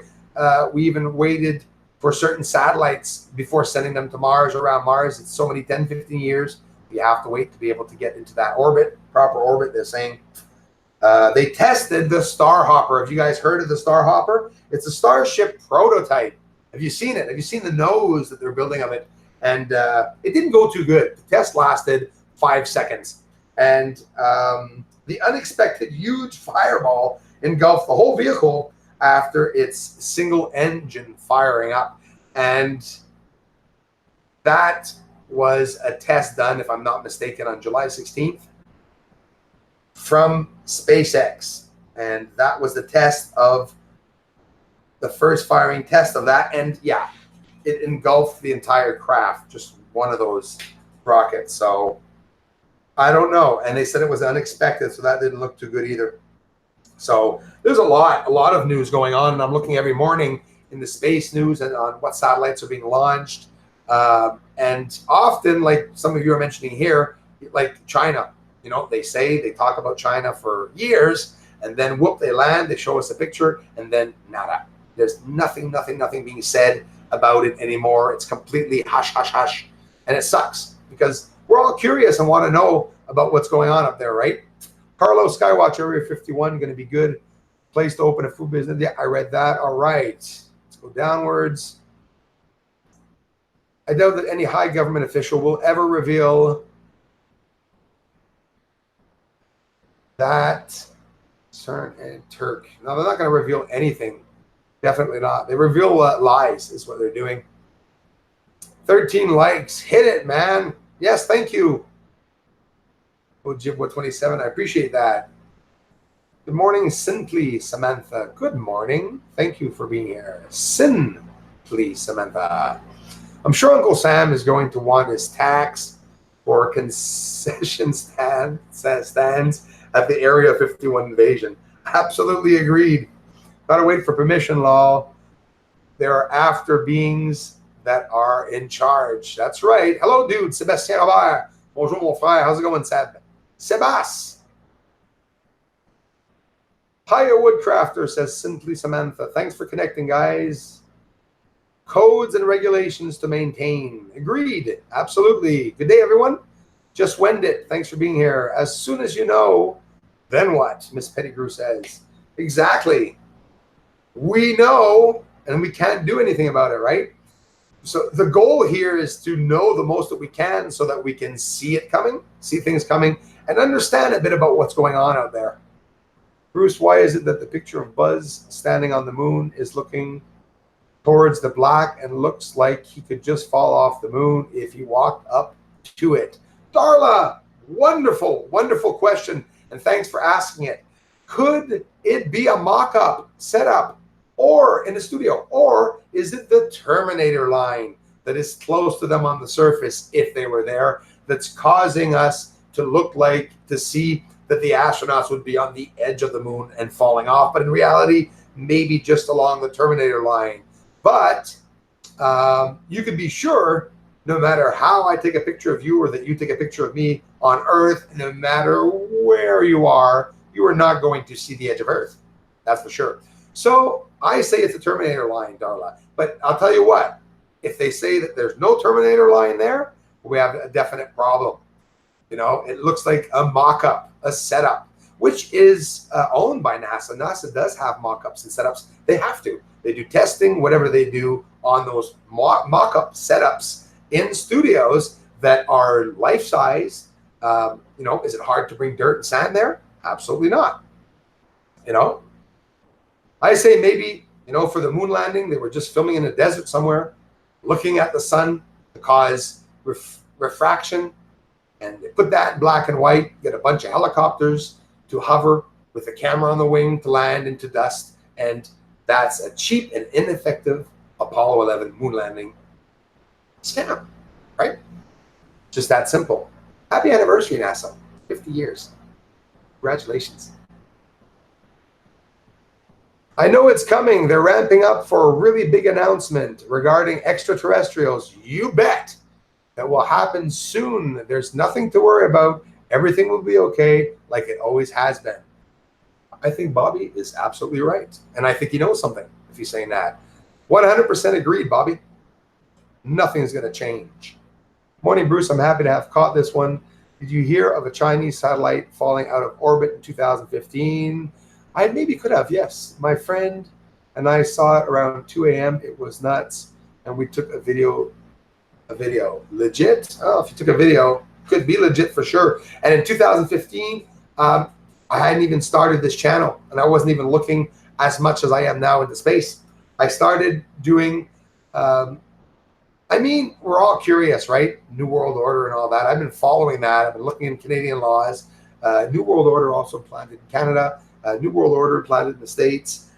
we even waited for certain satellites before sending them to Mars or around Mars. It's so many 10, 15 years. You have to wait to be able to get into that orbit, proper orbit, they're saying. They tested the Starhopper. Have you guys heard of the Starhopper? It's a Starship prototype. Have you seen it? Have you seen the nose that they're building of it? And it didn't go too good. The test lasted 5 seconds. And the unexpected huge fireball engulfed the whole vehicle after its single engine firing up. And that was a test done, if I'm not mistaken, on July 16th from SpaceX. And that was the test of the first firing test of that. And yeah, it engulfed the entire craft, just one of those rockets. So I don't know. And they said it was unexpected, so that didn't look too good either. So there's a lot of news going on, and I'm looking every morning in the space news and on what satellites are being launched. And often, like some of you are mentioning here, like China, you know, they talk about China for years, and then whoop, they land, they show us a picture, and then nada. There's nothing being said about it anymore. It's completely hush, hush, hush. And it sucks, because we're all curious and want to know about what's going on up there, right? Carlos Skywatch, Area 51, going to be good place to open a food business. Yeah, I read that. All right. Let's go downwards. I doubt that any high government official will ever reveal that CERN and Turk. No, they're not going to reveal anything. Definitely not. They reveal lies is what they're doing. 13 likes. Hit it, man. Yes, thank you. Ojibwa 27, I appreciate that. Good morning, Simply Samantha. Good morning. Thank you for being here. Simply Samantha. I'm sure Uncle Sam is going to want his tax for concession stands at the Area 51 invasion. Absolutely agreed. Gotta wait for permission, law. There are after beings that are in charge. That's right. Hello, dude. Sébastien Robert. Bonjour, mon frère. How's it going, Seb? Sebas. Hiya Woodcrafter, says Simply Samantha. Thanks for connecting, guys. Codes and regulations to maintain. Agreed. Absolutely. Good day, everyone. Just wend it. Thanks for being here. As soon as you know, then what? Miss Pettigrew says. Exactly. We know, and we can't do anything about it, right? So the goal here is to know the most that we can so that we can see it coming, see things coming, and understand a bit about what's going on out there. Bruce, why is it that the picture of Buzz standing on the moon is looking towards the black and looks like he could just fall off the moon if he walked up to it? Darla, wonderful, wonderful question, and thanks for asking it. Could it be a mock-up setup or in the studio? Or is it the Terminator line that is close to them on the surface, if they were there, that's causing us to look like, to see that the astronauts would be on the edge of the moon and falling off, but in reality, maybe just along the Terminator line. But you can be sure, no matter how I take a picture of you or that you take a picture of me on Earth, no matter where you are not going to see the edge of Earth. That's for sure. So I say it's a Terminator line, Darla. But I'll tell you what, if they say that there's no Terminator line there, we have a definite problem. You know, it looks like a mock-up, a setup, which is owned by NASA. NASA does have mock-ups and setups. They have to. They do testing, whatever they do on those mock-up setups in studios that are life-size. You know, is it hard to bring dirt and sand there? Absolutely not. You know, I say maybe, you know, for the moon landing, they were just filming in a desert somewhere, looking at the sun to cause refraction. And they put that in black and white, get a bunch of helicopters to hover with a camera on the wing to land into dust. And that's a cheap and ineffective Apollo 11 moon landing scam, right? Just that simple. Happy anniversary, NASA. 50 years. Congratulations. I know it's coming. They're ramping up for a really big announcement regarding extraterrestrials. You bet. That will happen soon. There's nothing to worry about. Everything will be okay, like it always has been. I think Bobby is absolutely right. And I think he knows something if he's saying that. 100% agreed, Bobby. Nothing is going to change. Morning, Bruce. I'm happy to have caught this one. Did you hear of a Chinese satellite falling out of orbit in 2015? I maybe could have, yes. My friend and I saw it around 2 a.m. It was nuts. And we took a video. Legit? Oh, if you took a video, could be legit for sure. And in 2015, I hadn't even started this channel, and I wasn't even looking as much as I am now into space. I started doing, I mean, we're all curious, right? New World Order and all that. I've been following that. I've been looking in Canadian laws. New World Order also planted in Canada. New World Order planted in the States.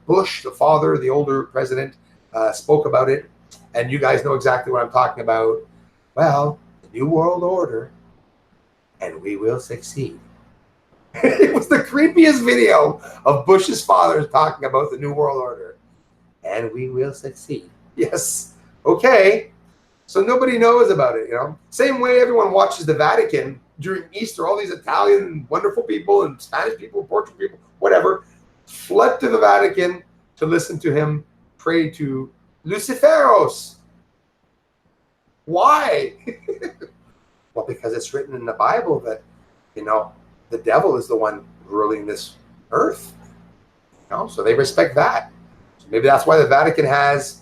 Bush, the father, the older president, spoke about it. And you guys know exactly what I'm talking about. Well, the New World Order, and we will succeed. It was the creepiest video of Bush's father talking about the New World Order. And we will succeed. Yes. Okay. So nobody knows about it, you know. Same way everyone watches the Vatican during Easter. All these Italian wonderful people and Spanish people, Portuguese people, whatever, flood to the Vatican to listen to him pray to Luciferos. Why? Well, because it's written in the Bible that, you know, the devil is the one ruling this earth. You know, so they respect that. So maybe that's why the Vatican has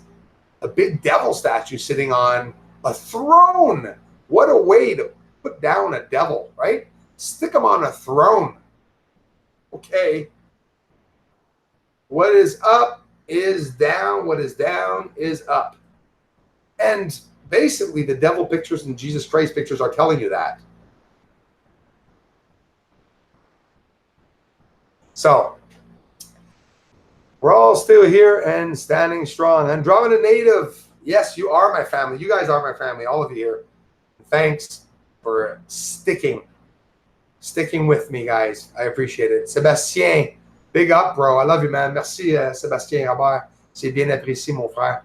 a big devil statue sitting on a throne. What a way to put down a devil, right? Stick him on a throne. Okay. What is up is down. What is down is up. And basically the devil pictures and Jesus Christ pictures are telling you that. So we're all still here and standing strong. Andromeda native. Yes, you are my family. You guys are my family, all of you here. Thanks for sticking with me, guys. I appreciate it. Sébastien, big up, bro. I love you, man. Merci, Sébastien Robert. C'est bien apprécié, mon frère.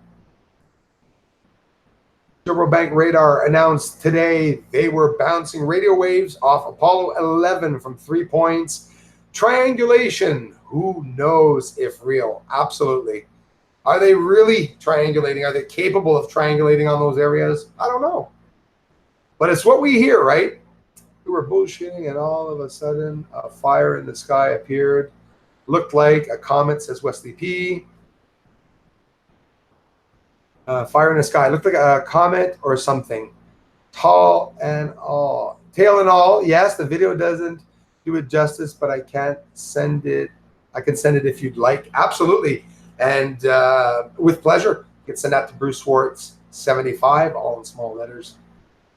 Turbobank Radar announced today they were bouncing radio waves off Apollo 11 from 3 points. Triangulation. Who knows if real? Absolutely. Are they really triangulating? Are they capable of triangulating on those areas? I don't know. But it's what we hear, right? We were bullshitting, and all of a sudden, a fire in the sky appeared. Looked like a comet, says Wesley P. Fire in the sky. Looked like a comet or something. Tall and all. Tail and all. Yes, the video doesn't do it justice, but I can't send it. I can send it if you'd like. Absolutely. And with pleasure. You can send that to Bruce Swartz 75, all in small letters.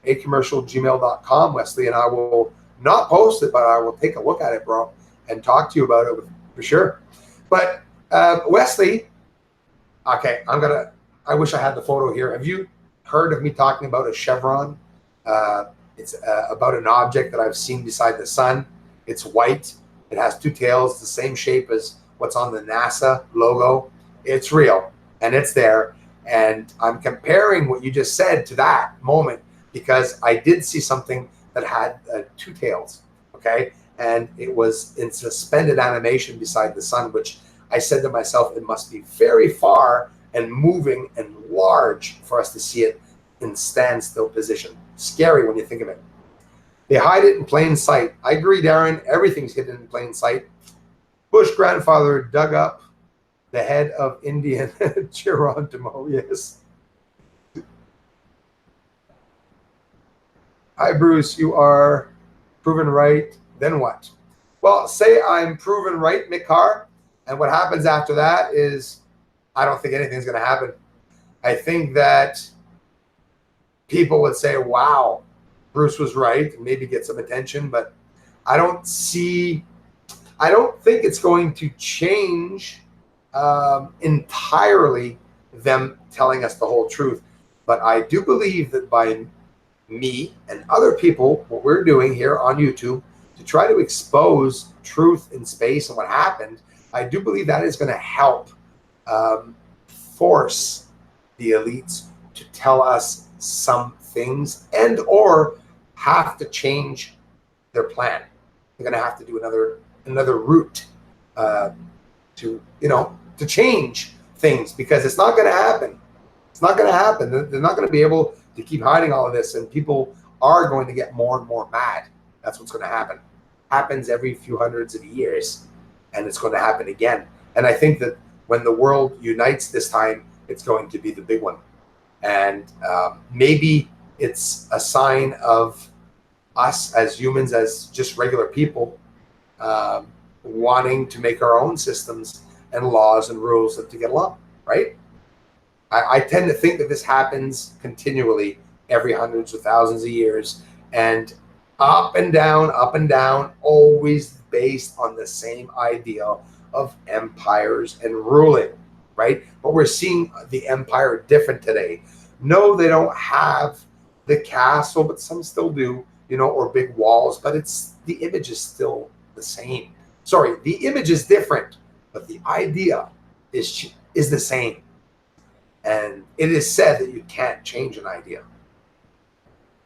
acommercial@gmail.com. Wesley and I will not post it, but I will take a look at it, bro, and talk to you about it for sure. But Wesley, okay, I wish I had the photo here. Have you heard of me talking about a chevron? It's about an object that I've seen beside the sun. It's white. It has two tails, the same shape as what's on the NASA logo. It's real, and it's there. And I'm comparing what you just said to that moment because I did see something that had two tails, okay? And it was in suspended animation beside the sun, which I said to myself, it must be very far and moving and large for us to see it in standstill position. Scary when you think of it. They hide it in plain sight. I agree, Darren. Everything's hidden in plain sight. Bush grandfather dug up the head of Indian Geronimo. Yes. Hi, Bruce. You are proven right. Then what? Well, say I'm proven right, Mick Carr, and what happens after that is I don't think anything's going to happen. I think that people would say, wow, Bruce was right, and maybe get some attention, but I don't think it's going to change entirely them telling us the whole truth. But I do believe that by me and other people, what we're doing here on YouTube to try to expose truth in space and what happened, I do believe that is going to help force the elites to tell us some things and or have to change their plan. They're going to have to do another route to change things because it's not going to happen. It's not going to happen. They're not going to be able to keep hiding all of this, and people are going to get more and more mad. That's what's going to happen. Happens every few hundreds of years, and it's going to happen again. And I think that when the world unites this time, it's going to be the big one. And maybe it's a sign of us as humans, as just regular people, wanting to make our own systems and laws and rules to get along, right? I tend to think that this happens continually every hundreds of thousands of years, and up and down, always based on the same ideal of empires and ruling, right? But we're seeing the empire different today. No, they don't have the castle, but some still do, or big walls, but the image is still the same. Sorry, the image is different, but the idea is the same. And it is said that you can't change an idea.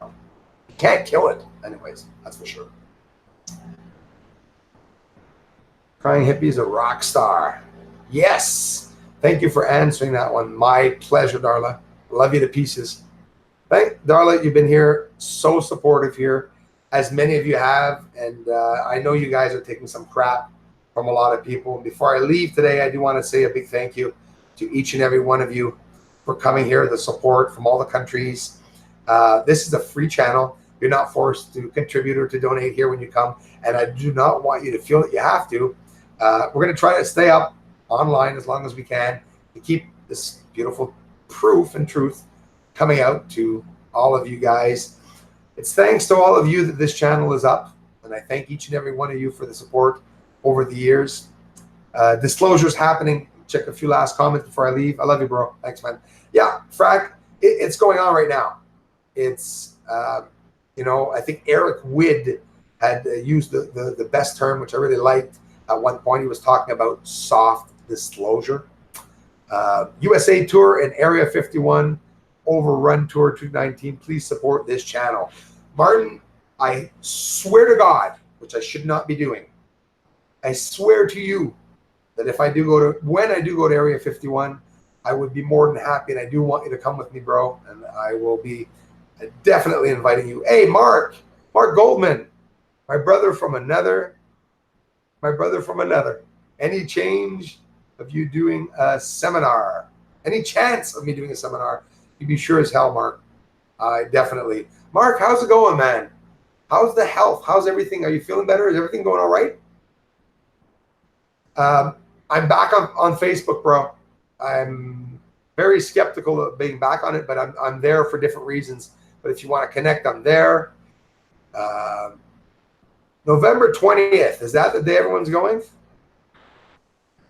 You can't kill it. Anyways, that's for sure. Crying Hippie is a rock star. Yes. Thank you for answering that one. My pleasure, Darla. Love you to pieces. Darla, you've been here, so supportive here, as many of you have. And I know you guys are taking some crap from a lot of people. And before I leave today, I do want to say a big thank you to each and every one of you for coming here, the support from all the countries. This is a free channel. You're not forced to contribute or to donate here when you come. And I do not want you to feel that you have to. We're going to try to stay up online as long as we can to keep this beautiful proof and truth coming out to all of you guys. It's thanks to all of you that this channel is up. And I thank each and every one of you for the support over the years. Disclosures happening. Check a few last comments before I leave. I love you, bro. Thanks, man. Yeah, Frack, it's going on right now. It's, I think Eric Widd had used the best term, which I really liked. At one point, he was talking about soft disclosure. USA Tour and Area 51 Overrun Tour 219. Please support this channel. Martin, I swear to God, which I should not be doing, I swear to you that if I do when I do go to Area 51, I would be more than happy, and I do want you to come with me, bro, and I will be definitely inviting you. Hey, Mark Goldman, my brother from another. Any change of you doing a seminar? Any chance of me doing a seminar? You'd be sure as hell, Mark. Definitely. Mark, how's it going, man? How's the health? How's everything? Are you feeling better? Is everything going all right? I'm back on Facebook, bro. I'm very skeptical of being back on it, but I'm there for different reasons. But if you want to connect, I'm there. November 20th. Is that the day everyone's going?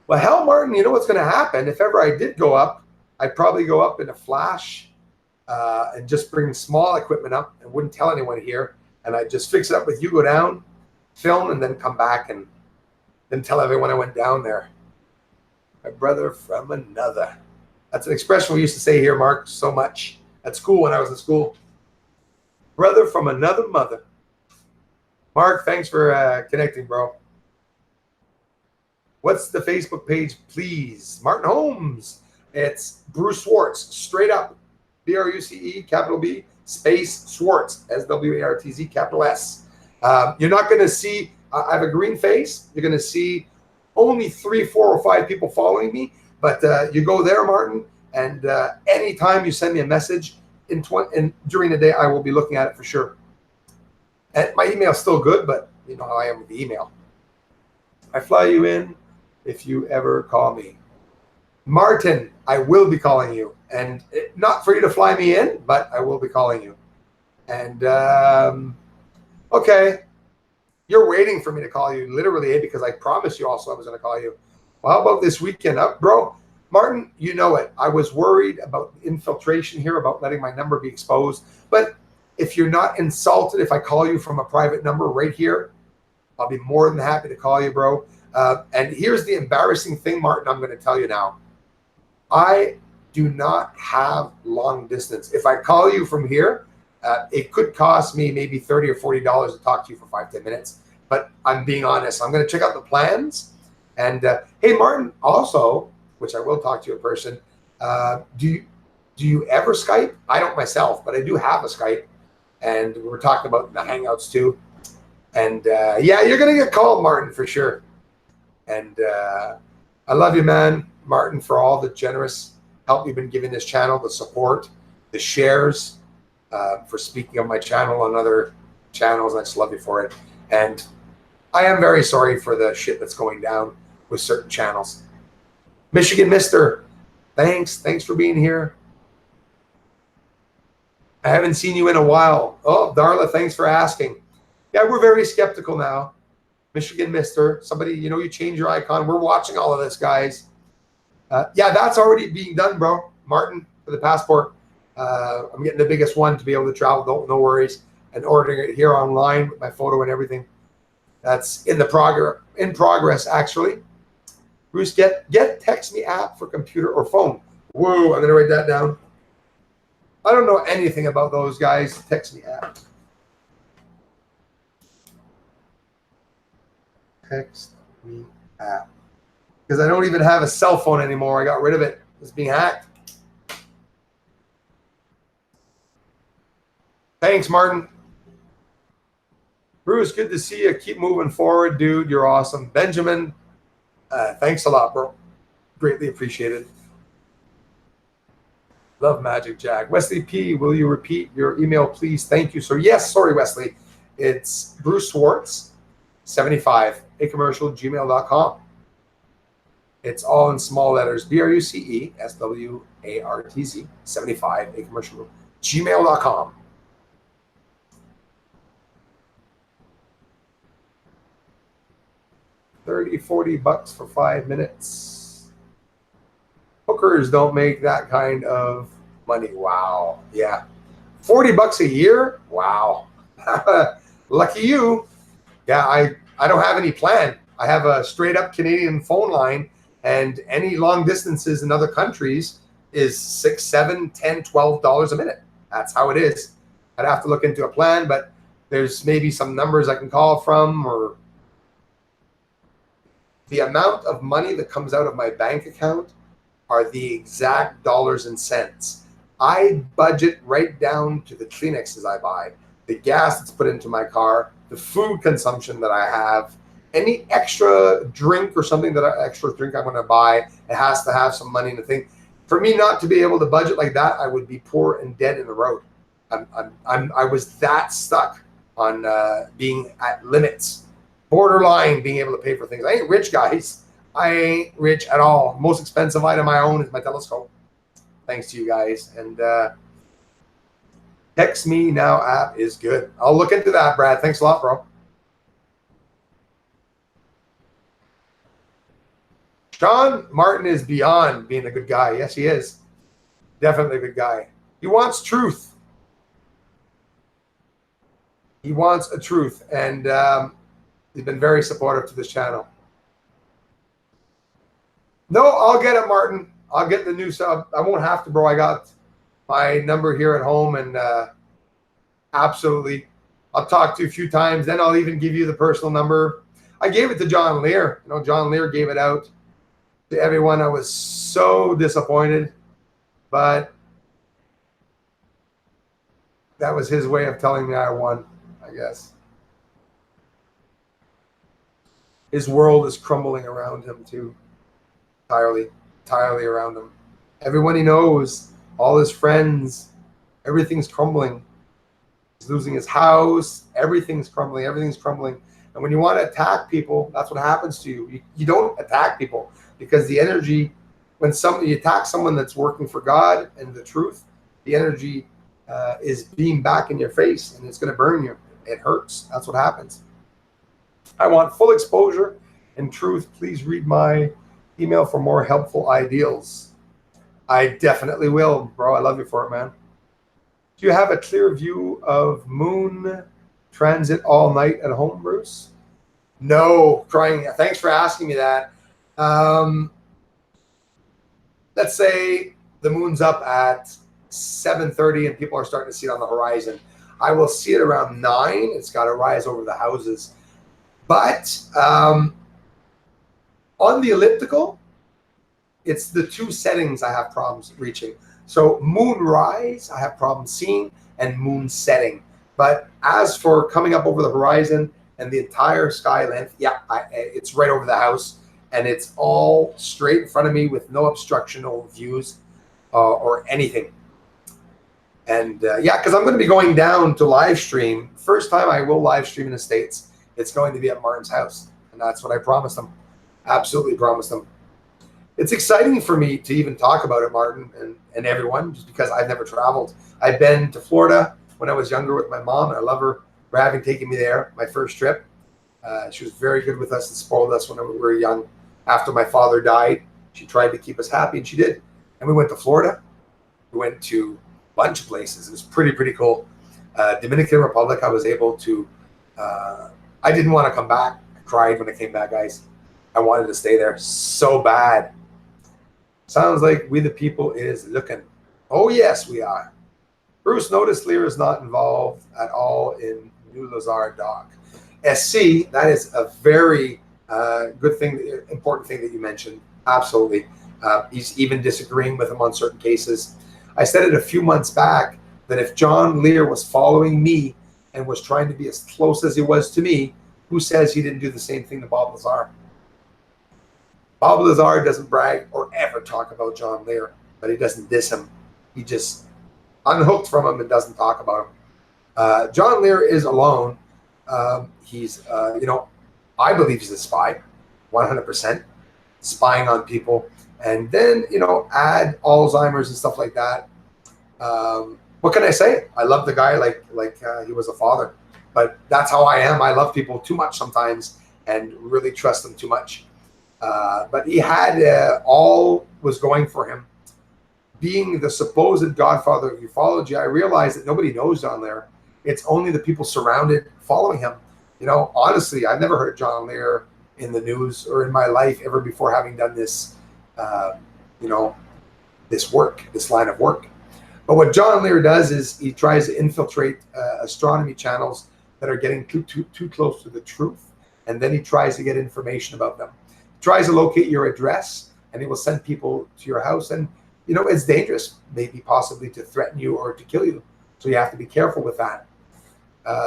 Well, hell, Martin, you know what's going to happen? If ever I did go up, I'd probably go up in a flash and just bring small equipment up and wouldn't tell anyone here. And I'd just fix it up with you, go down, film, and then come back and then tell everyone I went down there. My brother from another. That's an expression we used to say here, Mark, so much. At school, when I was in school. Brother from another mother. Mark, thanks for connecting, bro. What's the Facebook page, please? Martin Holmes. It's Bruce Swartz, straight up. B-R-U-C-E, capital B, space Swartz, S-W-A-R-T-Z, capital S. You're not going to see, I have a green face. You're going to see only 3, 4, or 5 people following me. But you go there, Martin, and anytime you send me a message during the day, I will be looking at it for sure. And my email's still good, but you know how I am with the email. I fly you in if you ever call me. Martin, I will be calling you. And not for you to fly me in, but I will be calling you. And, okay. You're waiting for me to call you, literally, because I promised you also I was going to call you. Well, how about this weekend? Bro, Martin, you know it. I was worried about infiltration here, about letting my number be exposed. But if you're not insulted, if I call you from a private number right here, I'll be more than happy to call you, bro. And here's the embarrassing thing, Martin, I'm going to tell you now. I do not have long distance. If I call you from here, it could cost me maybe $30 or $40 to talk to you for 5-10 minutes. But I'm being honest. I'm going to check out the plans. And hey, Martin, also, which I will talk to you in person, do you ever Skype? I don't myself, but I do have a Skype. And we're talking about the Hangouts too. And yeah, you're going to get called, Martin, for sure. And I love you, man, Martin, for all the generous help you've been giving this channel, the support, the shares, for speaking of my channel on other channels. I just love you for it. And I am very sorry for the shit that's going down with certain channels. Michigan Mister, thanks for being here. I haven't seen you in a while. Oh, Darla, thanks for asking. Yeah, we're very skeptical now. Michigan Mister, somebody, you know, you change your icon. We're watching all of this, guys. Yeah, that's already being done, bro. Martin, for the passport. I'm getting the biggest one to be able to travel. No worries. And ordering it here online with my photo and everything. That's in progress, actually. Bruce, get Text Me app for computer or phone. Whoa, I'm gonna write that down. I don't know anything about those guys. Text Me app. Text Me app. Because I don't even have a cell phone anymore. I got rid of it. It's being hacked. Thanks, Martin. Bruce, good to see you. Keep moving forward, dude. You're awesome. Benjamin, thanks a lot, bro. Greatly appreciated. Love Magic Jack. Wesley P, will you repeat your email, please? Thank you, sir. Yes, sorry, Wesley. It's Bruce Swartz, 75, acommercial@gmail.com. It's all in small letters. BRUCE, SWARTZ, 75, acommercial@gmail.com. $30-40 for 5 minutes. Hookers don't make that kind of money. Wow. Yeah. $40 a year? Wow. Lucky you. Yeah, I don't have any plan. I have a straight up Canadian phone line, and any long distances in other countries is $6, $7, $10, $12 a minute. That's how it is. I'd have to look into a plan, but there's maybe some numbers I can call from, or the amount of money that comes out of my bank account are the exact dollars and cents. I budget right down to the Kleenexes I buy, the gas that's put into my car, the food consumption that I have, any extra drink or something extra drink I'm going to buy. It has to have some money in the thing. For me not to be able to budget like that, I would be poor and dead in the road. I was that stuck on being at limits. Borderline being able to pay for things. I ain't rich, guys. I ain't rich at all. Most expensive item I own is my telescope. Thanks to you guys. And Text Me Now app is good. I'll look into that, Brad. Thanks a lot, bro. Sean Martin is beyond being a good guy. Yes, he is. Definitely a good guy. He wants truth. He wants a truth. And he's been very supportive to this channel. No, I'll get it, Martin. I'll get the new sub. I won't have to, bro. I got my number here at home, and absolutely, I'll talk to you a few times. Then I'll even give you the personal number. I gave it to John Lear. You know, John Lear gave it out to everyone. I was so disappointed, but that was his way of telling me I won, I guess. His world is crumbling around him too. Entirely around him. Everyone he knows, all his friends, everything's crumbling. He's losing his house. Everything's crumbling. Everything's crumbling. And when you want to attack people, that's what happens to you. You don't attack people, because the energy, when you attack someone that's working for God and the truth, the energy is beamed back in your face, and it's going to burn you. It hurts. That's what happens. I want full exposure and truth. Please read my email for more helpful ideals. I definitely will, bro. I love you for it, man. Do you have a clear view of moon transit all night at home, Bruce? No, crying. Thanks for asking me that. Let's say the moon's up at 7:30 and people are starting to see it on the horizon. I will see it around 9. It's got to rise over the houses. But on the elliptical, it's the 2 settings I have problems reaching. So moon rise, I have problems seeing, and moon setting. But as for coming up over the horizon and the entire sky length, yeah, it's right over the house, and it's all straight in front of me with no obstructional views or anything. And yeah, because I'm going to be going down to live stream. First time I will live stream in the States, it's going to be at Martin's house. And that's what I promised him. Absolutely promised him. It's exciting for me to even talk about it, Martin, and everyone, just because I've never traveled. I've been to Florida when I was younger with my mom, and I love her for having taken me there, my first trip. She was very good with us and spoiled us when we were young. After my father died, she tried to keep us happy, and she did. And we went to Florida. We went to a bunch of places. It was pretty cool. Dominican Republic, I was able to, I didn't want to come back. I cried when I came back, guys. I wanted to stay there so bad. Sounds like We the People is looking. Oh, yes, we are. Bruce, notice Lear is not involved at all in New Lazar Dock. SC, that is a very good thing, important thing that you mentioned. Absolutely. He's even disagreeing with him on certain cases. I said it a few months back that if John Lear was following me and was trying to be as close as he was to me, who says he didn't do the same thing to Bob Lazar? Bob Lazar doesn't brag or ever talk about John Lear, but he doesn't diss him. He just unhooked from him and doesn't talk about him. John Lear is alone. He's, you know, I believe he's a spy, 100%, spying on people. And then, you know, add Alzheimer's and stuff like that. What can I say? I love the guy like he was a father. But that's how I am. I love people too much sometimes and really trust them too much. But he had all was going for him. Being the supposed godfather of ufology, I realized that nobody knows John Lear. It's only the people surrounded following him. You know, honestly, I've never heard John Lear in the news or in my life ever before having done this, you know, this work, this line of work. But what John Lear does is he tries to infiltrate astronomy channels that are getting too close to the truth. And then he tries to get information about them. He tries to locate your address, and he will send people to your house. And, you know, it's dangerous, maybe possibly to threaten you or to kill you. So you have to be careful with that.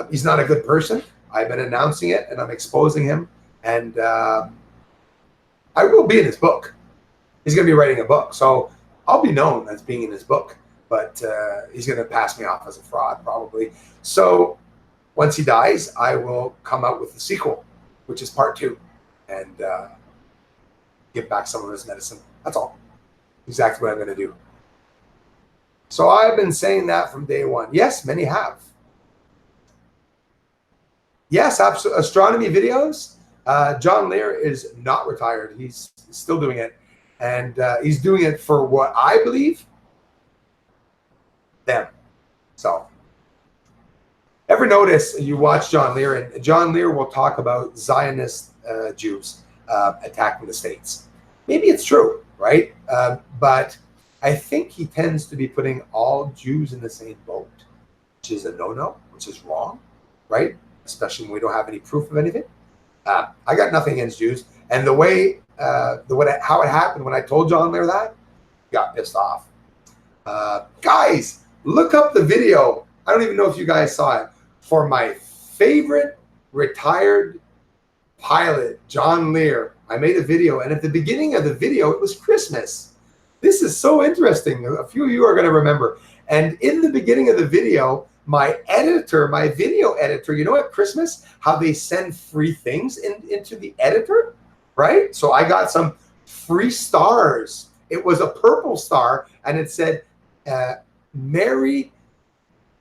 He's not a good person. I've been announcing it, and I'm exposing him. And I will be in his book. He's going to be writing a book. So I'll be known as being in his book. But he's going to pass me off as a fraud, probably. So once he dies, I will come out with the sequel, which is part 2, and give back some of his medicine. That's all. Exactly what I'm going to do. So I've been saying that from day one. Yes, many have. Yes, astronomy videos. John Lear is not retired. He's still doing it. And he's doing it for what I believe, them. So, ever notice you watch John Lear, and John Lear will talk about Zionist Jews attacking the States. Maybe it's true, right? But I think he tends to be putting all Jews in the same boat, which is a no-no, which is wrong, right? Especially when we don't have any proof of anything. I got nothing against Jews, and the way how it happened when I told John Lear that, he got pissed off. Guys, look up the video. I don't even know if you guys saw it, for my favorite retired pilot, John Lear. I made a video, and at the beginning of the video, it was Christmas. This is so interesting. A few of you are going to remember. And in the beginning of the video, my editor, my video editor, you know at Christmas, how they send free things into the editor, right? So I got some free stars. It was a purple star, and it said,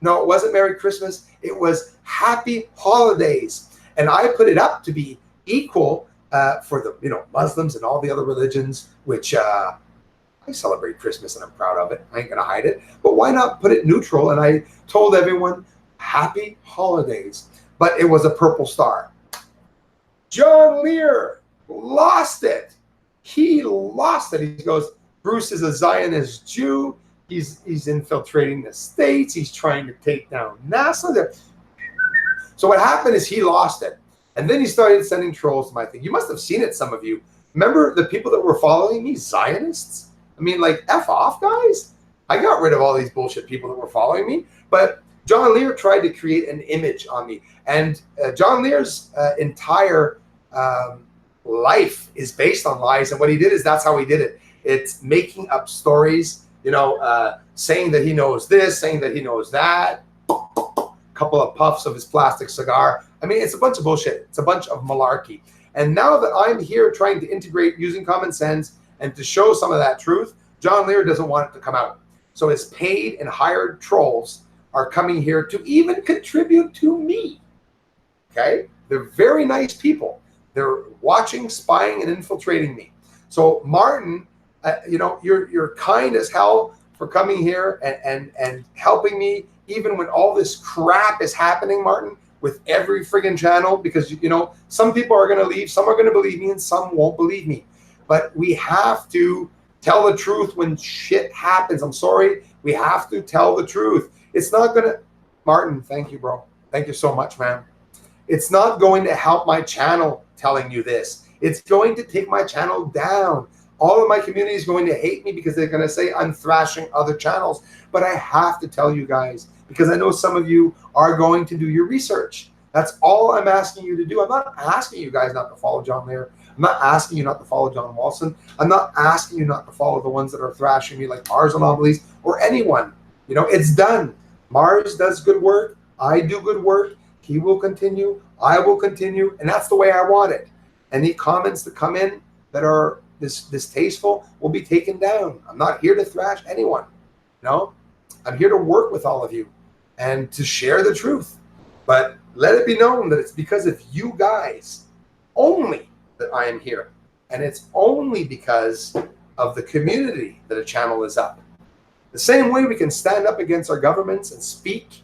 no, it wasn't Merry Christmas. It was Happy Holidays. And I put it up to be equal for the Muslims and all the other religions, which I celebrate Christmas and I'm proud of it. I ain't gonna hide it. But why not put it neutral? And I told everyone Happy Holidays. But it was a purple star. John Lear lost it. He lost it. He goes, Bruce is a Zionist Jew. He's infiltrating the States. He's trying to take down NASA. So what happened is he lost it. And then he started sending trolls to my thing. You must have seen it, some of you. Remember the people that were following me, Zionists? I mean, like, F off, guys. I got rid of all these bullshit people that were following me. But John Lear tried to create an image on me. And John Lear's entire life is based on lies. And what he did is that's how he did it. It's making up stories. Saying that he knows this, saying that he knows that, couple of puffs of his plastic cigar. I mean, it's a bunch of bullshit. It's a bunch of malarkey. And now that I'm here trying to integrate using common sense and to show some of that truth, John Lear doesn't want it to come out. So his paid and hired trolls are coming here to even contribute to me. Okay? They're very nice people. They're watching, spying, and infiltrating me. So Martin, you're kind as hell for coming here and helping me, even when all this crap is happening, Martin, with every friggin' channel, because some people are going to leave, some are going to believe me, and some won't believe me. But we have to tell the truth when shit happens. I'm sorry, we have to tell the truth. It's not going to, Martin, thank you, bro. Thank you so much, man. It's not going to help my channel telling you this. It's going to take my channel down. All of my community is going to hate me because they're going to say I'm thrashing other channels. But I have to tell you guys, because I know some of you are going to do your research. That's all I'm asking you to do. I'm not asking you guys not to follow John Lear. I'm not asking you not to follow John Walson. I'm not asking you not to follow the ones that are thrashing me like Mars Anomalies or anyone. It's done. Mars does good work. I do good work. He will continue. I will continue. And that's the way I want it. Any comments that come in that are distasteful will be taken down. I'm not here to thrash anyone. I'm here to work with all of you and to share the truth. But let it be known that it's because of you guys only that I am here. And it's only because of the community that a channel is up. The same way we can stand up against our governments and speak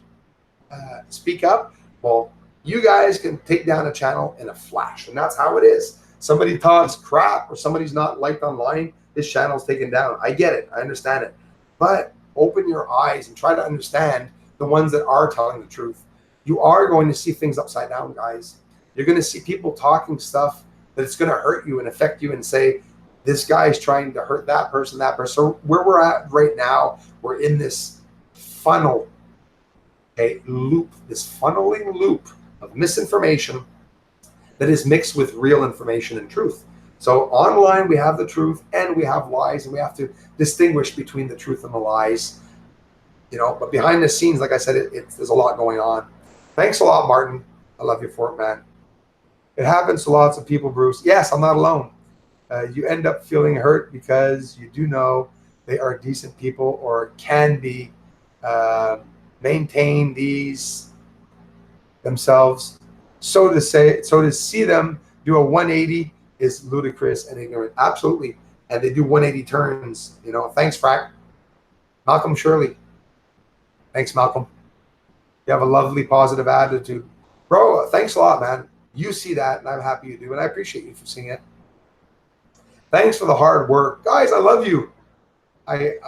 up, well, you guys can take down a channel in a flash. And that's how it is. Somebody talks crap or somebody's not liked online, this channel's taken down. I get it. I understand it. But open your eyes and try to understand the ones that are telling the truth. You are going to see things upside down, guys. You're going to see people talking stuff that it's going to hurt you and affect you and say, this guy's trying to hurt that person, that person. So where we're at right now, we're in this funnel, loop, this funneling loop of misinformation that is mixed with real information and truth. So online, we have the truth and we have lies, and we have to distinguish between the truth and the lies. But behind the scenes, like I said, there's a lot going on. Thanks a lot, Martin. I love you for it, man. It happens to lots of people, Bruce. Yes, I'm not alone. You end up feeling hurt because you do know they are decent people or can be maintain these themselves. So to see them do a 180 is ludicrous and ignorant. Absolutely. And they do 180 turns. You know, thanks, Frack. Malcolm Shirley. Thanks, Malcolm. You have a lovely, positive attitude. Bro, thanks a lot, man. You see that, and I'm happy you do, and I appreciate you for seeing it. Thanks for the hard work. Guys, I love you. You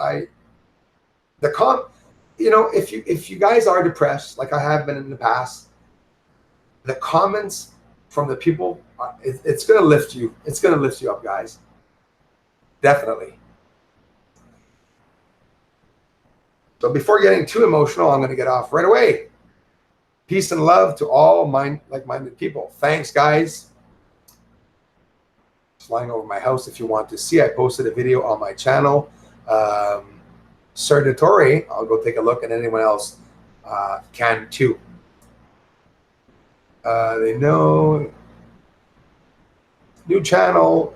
know, if you guys are depressed, like I have been in the past, the comments from the people, it's going to lift you. It's going to lift you up, guys. Definitely. So before getting too emotional, I'm going to get off right away. Peace and love to all like-minded people. Thanks, guys. Flying over my house if you want to see. I posted a video on my channel. Sir Notori, I'll go take a look, and anyone else can too. They know. New channel,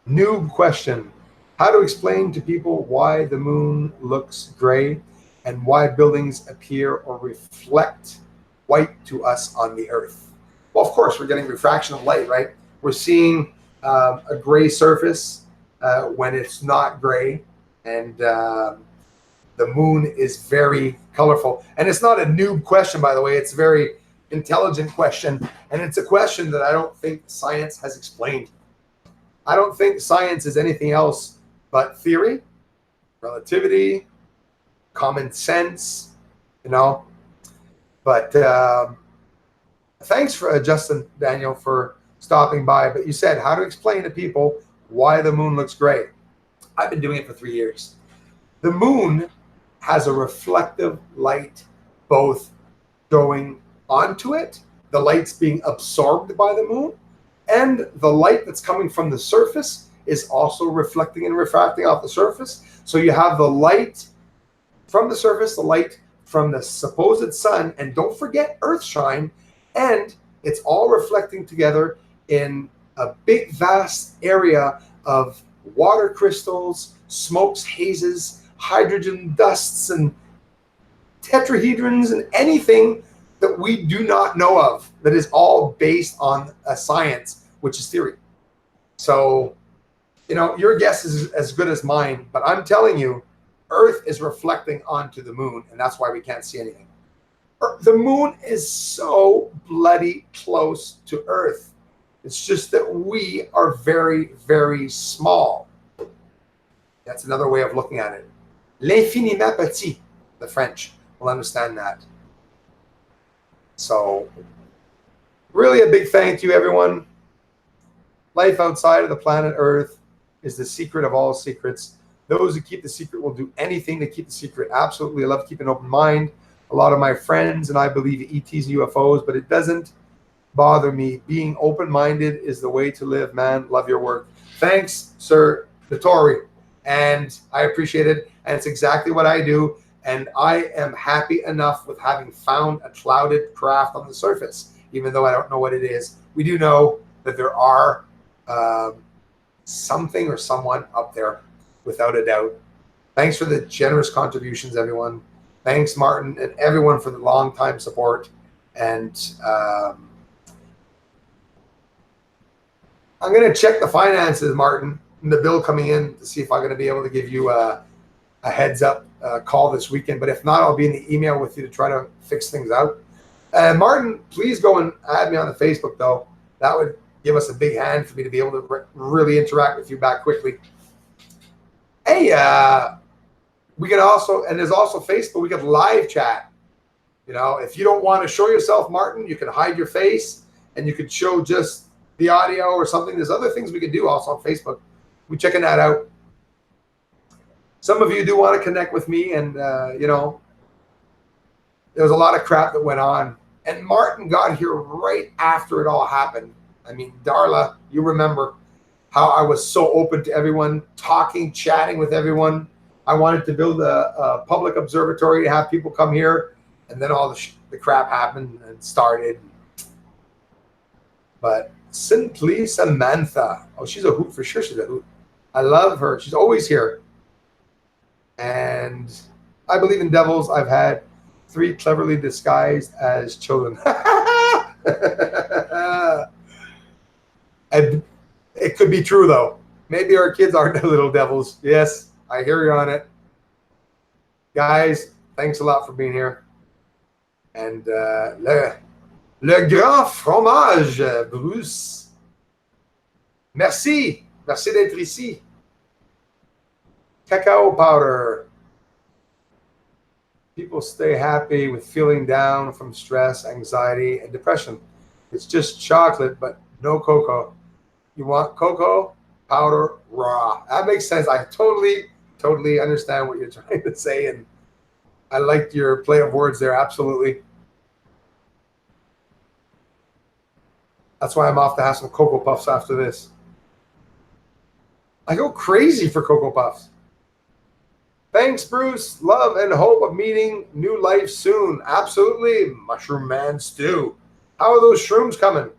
new question. How to explain to people why the moon looks gray and why buildings appear or reflect white to us on the Earth? Well, of course, we're getting refraction of light, right? We're seeing a gray surface when it's not gray, and the moon is very colorful. And it's not a noob question, by the way. It's a very intelligent question, and it's a question that I don't think science has explained. I don't think science is anything else but theory, relativity, common sense, you know. But thanks for Justin Daniel for stopping by. But you said how to explain to people why the moon looks gray. I've been doing it for 3 years. The moon has a reflective light both going onto it, the light's being absorbed by the moon, and the light that's coming from the surface is also reflecting and refracting off the surface. So you have the light from the surface, the light from the supposed sun, and don't forget Earthshine, and it's all reflecting together in a big, vast area of water crystals, smokes, hazes, hydrogen dusts, and tetrahedrons, and anything that we do not know of, that is all based on a science, which is theory. So, you know, your guess is as good as mine, but I'm telling you, Earth is reflecting onto the moon, and that's why we can't see anything. The moon is so bloody close to Earth. It's just that we are very, very small. That's another way of looking at it. L'infiniment petit, the French will understand that. So, really a big thank you, everyone. Life outside of the planet Earth is the secret of all secrets. Those who keep the secret will do anything to keep the secret. Absolutely. I love keeping an open mind. A lot of my friends and I believe ETs and UFOs, but it doesn't bother me. Being open-minded is the way to live, man. Love your work. Thanks, Sir Notori. And I appreciate it. And it's exactly what I do. And I am happy enough with having found a clouded craft on the surface, even though I don't know what it is. We do know that there are something or someone up there, without a doubt. Thanks for the generous contributions, everyone. Thanks, Martin, and everyone for the long time support. And I'm going to check the finances, Martin, and the bill coming in to see if I'm going to be able to give you a heads up call this weekend. But if not, I'll be in the email with you to try to fix things out. Martin, please go and add me on the Facebook, though. That would give us a big hand for me to be able to really interact with you back quickly. Hey, we can also, and there's also Facebook, we can live chat. You know, if you don't want to show yourself, Martin, you can hide your face and you could show just the audio or something. There's other things we can do also on Facebook. We're checking that out. Some of you do want to connect with me, and, you know, there was a lot of crap that went on. And Martin got here right after it all happened. I mean, Darla, you remember how I was so open to everyone, talking, chatting with everyone. I wanted to build a public observatory to have people come here, and then all the crap happened and started. But Simply Samantha, oh, she's a hoot for sure. She's a hoot. I love her. She's always here. And I believe in devils. I've had 3 cleverly disguised as children. And it could be true, though. Maybe our kids aren't the little devils. Yes, I hear you on it. Guys, thanks a lot for being here. And le grand fromage, Bruce. Merci. Merci d'être ici. Cacao powder. People stay happy with feeling down from stress, anxiety, and depression. It's just chocolate, but no cocoa. You want cocoa powder raw. That makes sense. I totally understand what you're trying to say, and I liked your play of words there. Absolutely. That's why I'm off to have some Cocoa Puffs after this. I go crazy for Cocoa Puffs. Thanks, Bruce. Love and hope of meeting new life soon. Absolutely. Mushroom Man Stew. How are those shrooms coming?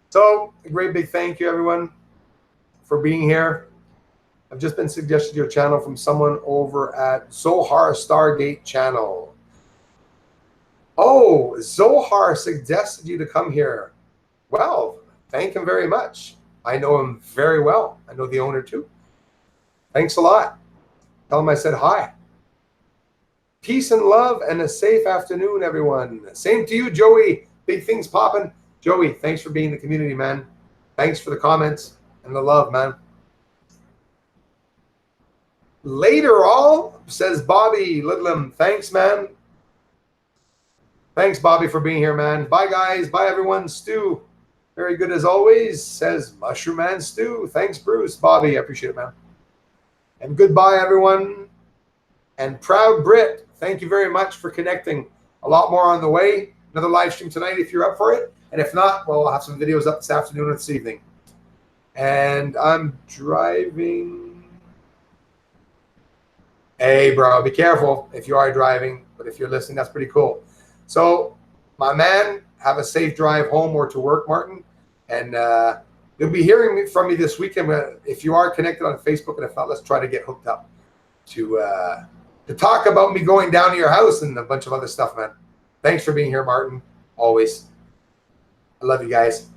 So, a great big thank you, everyone, for being here. I've just been suggested your channel from someone over at Zohar Stargate channel. Oh, Zohar suggested you to come here. Well, thank him very much. I know him very well. I know the owner too. Thanks a lot. Tell him I said hi. Peace and love and a safe afternoon, everyone. Same to you, Joey. Big things popping. Joey, thanks for being in the community, man. Thanks for the comments and the love, man. Later all, says Bobby Lidlam. Thanks, man. Thanks, Bobby, for being here, man. Bye, guys. Bye, everyone. Stu, very good as always, says Mushroom Man Stu. Thanks, Bruce. Bobby, I appreciate it, man. And goodbye, everyone. And Proud Brit, thank you very much for connecting. A lot more on the way. Another live stream tonight if you're up for it. And if not, well, I'll have some videos up this afternoon or this evening. And I'm driving. Hey, bro, be careful if you are driving. But if you're listening, that's pretty cool. So, my man, have a safe drive home or to work, Martin. And you'll be hearing from me this weekend. If you are connected on Facebook, and if not, let's try to get hooked up to talk about me going down to your house and a bunch of other stuff, man. Thanks for being here, Martin. Always. I love you guys.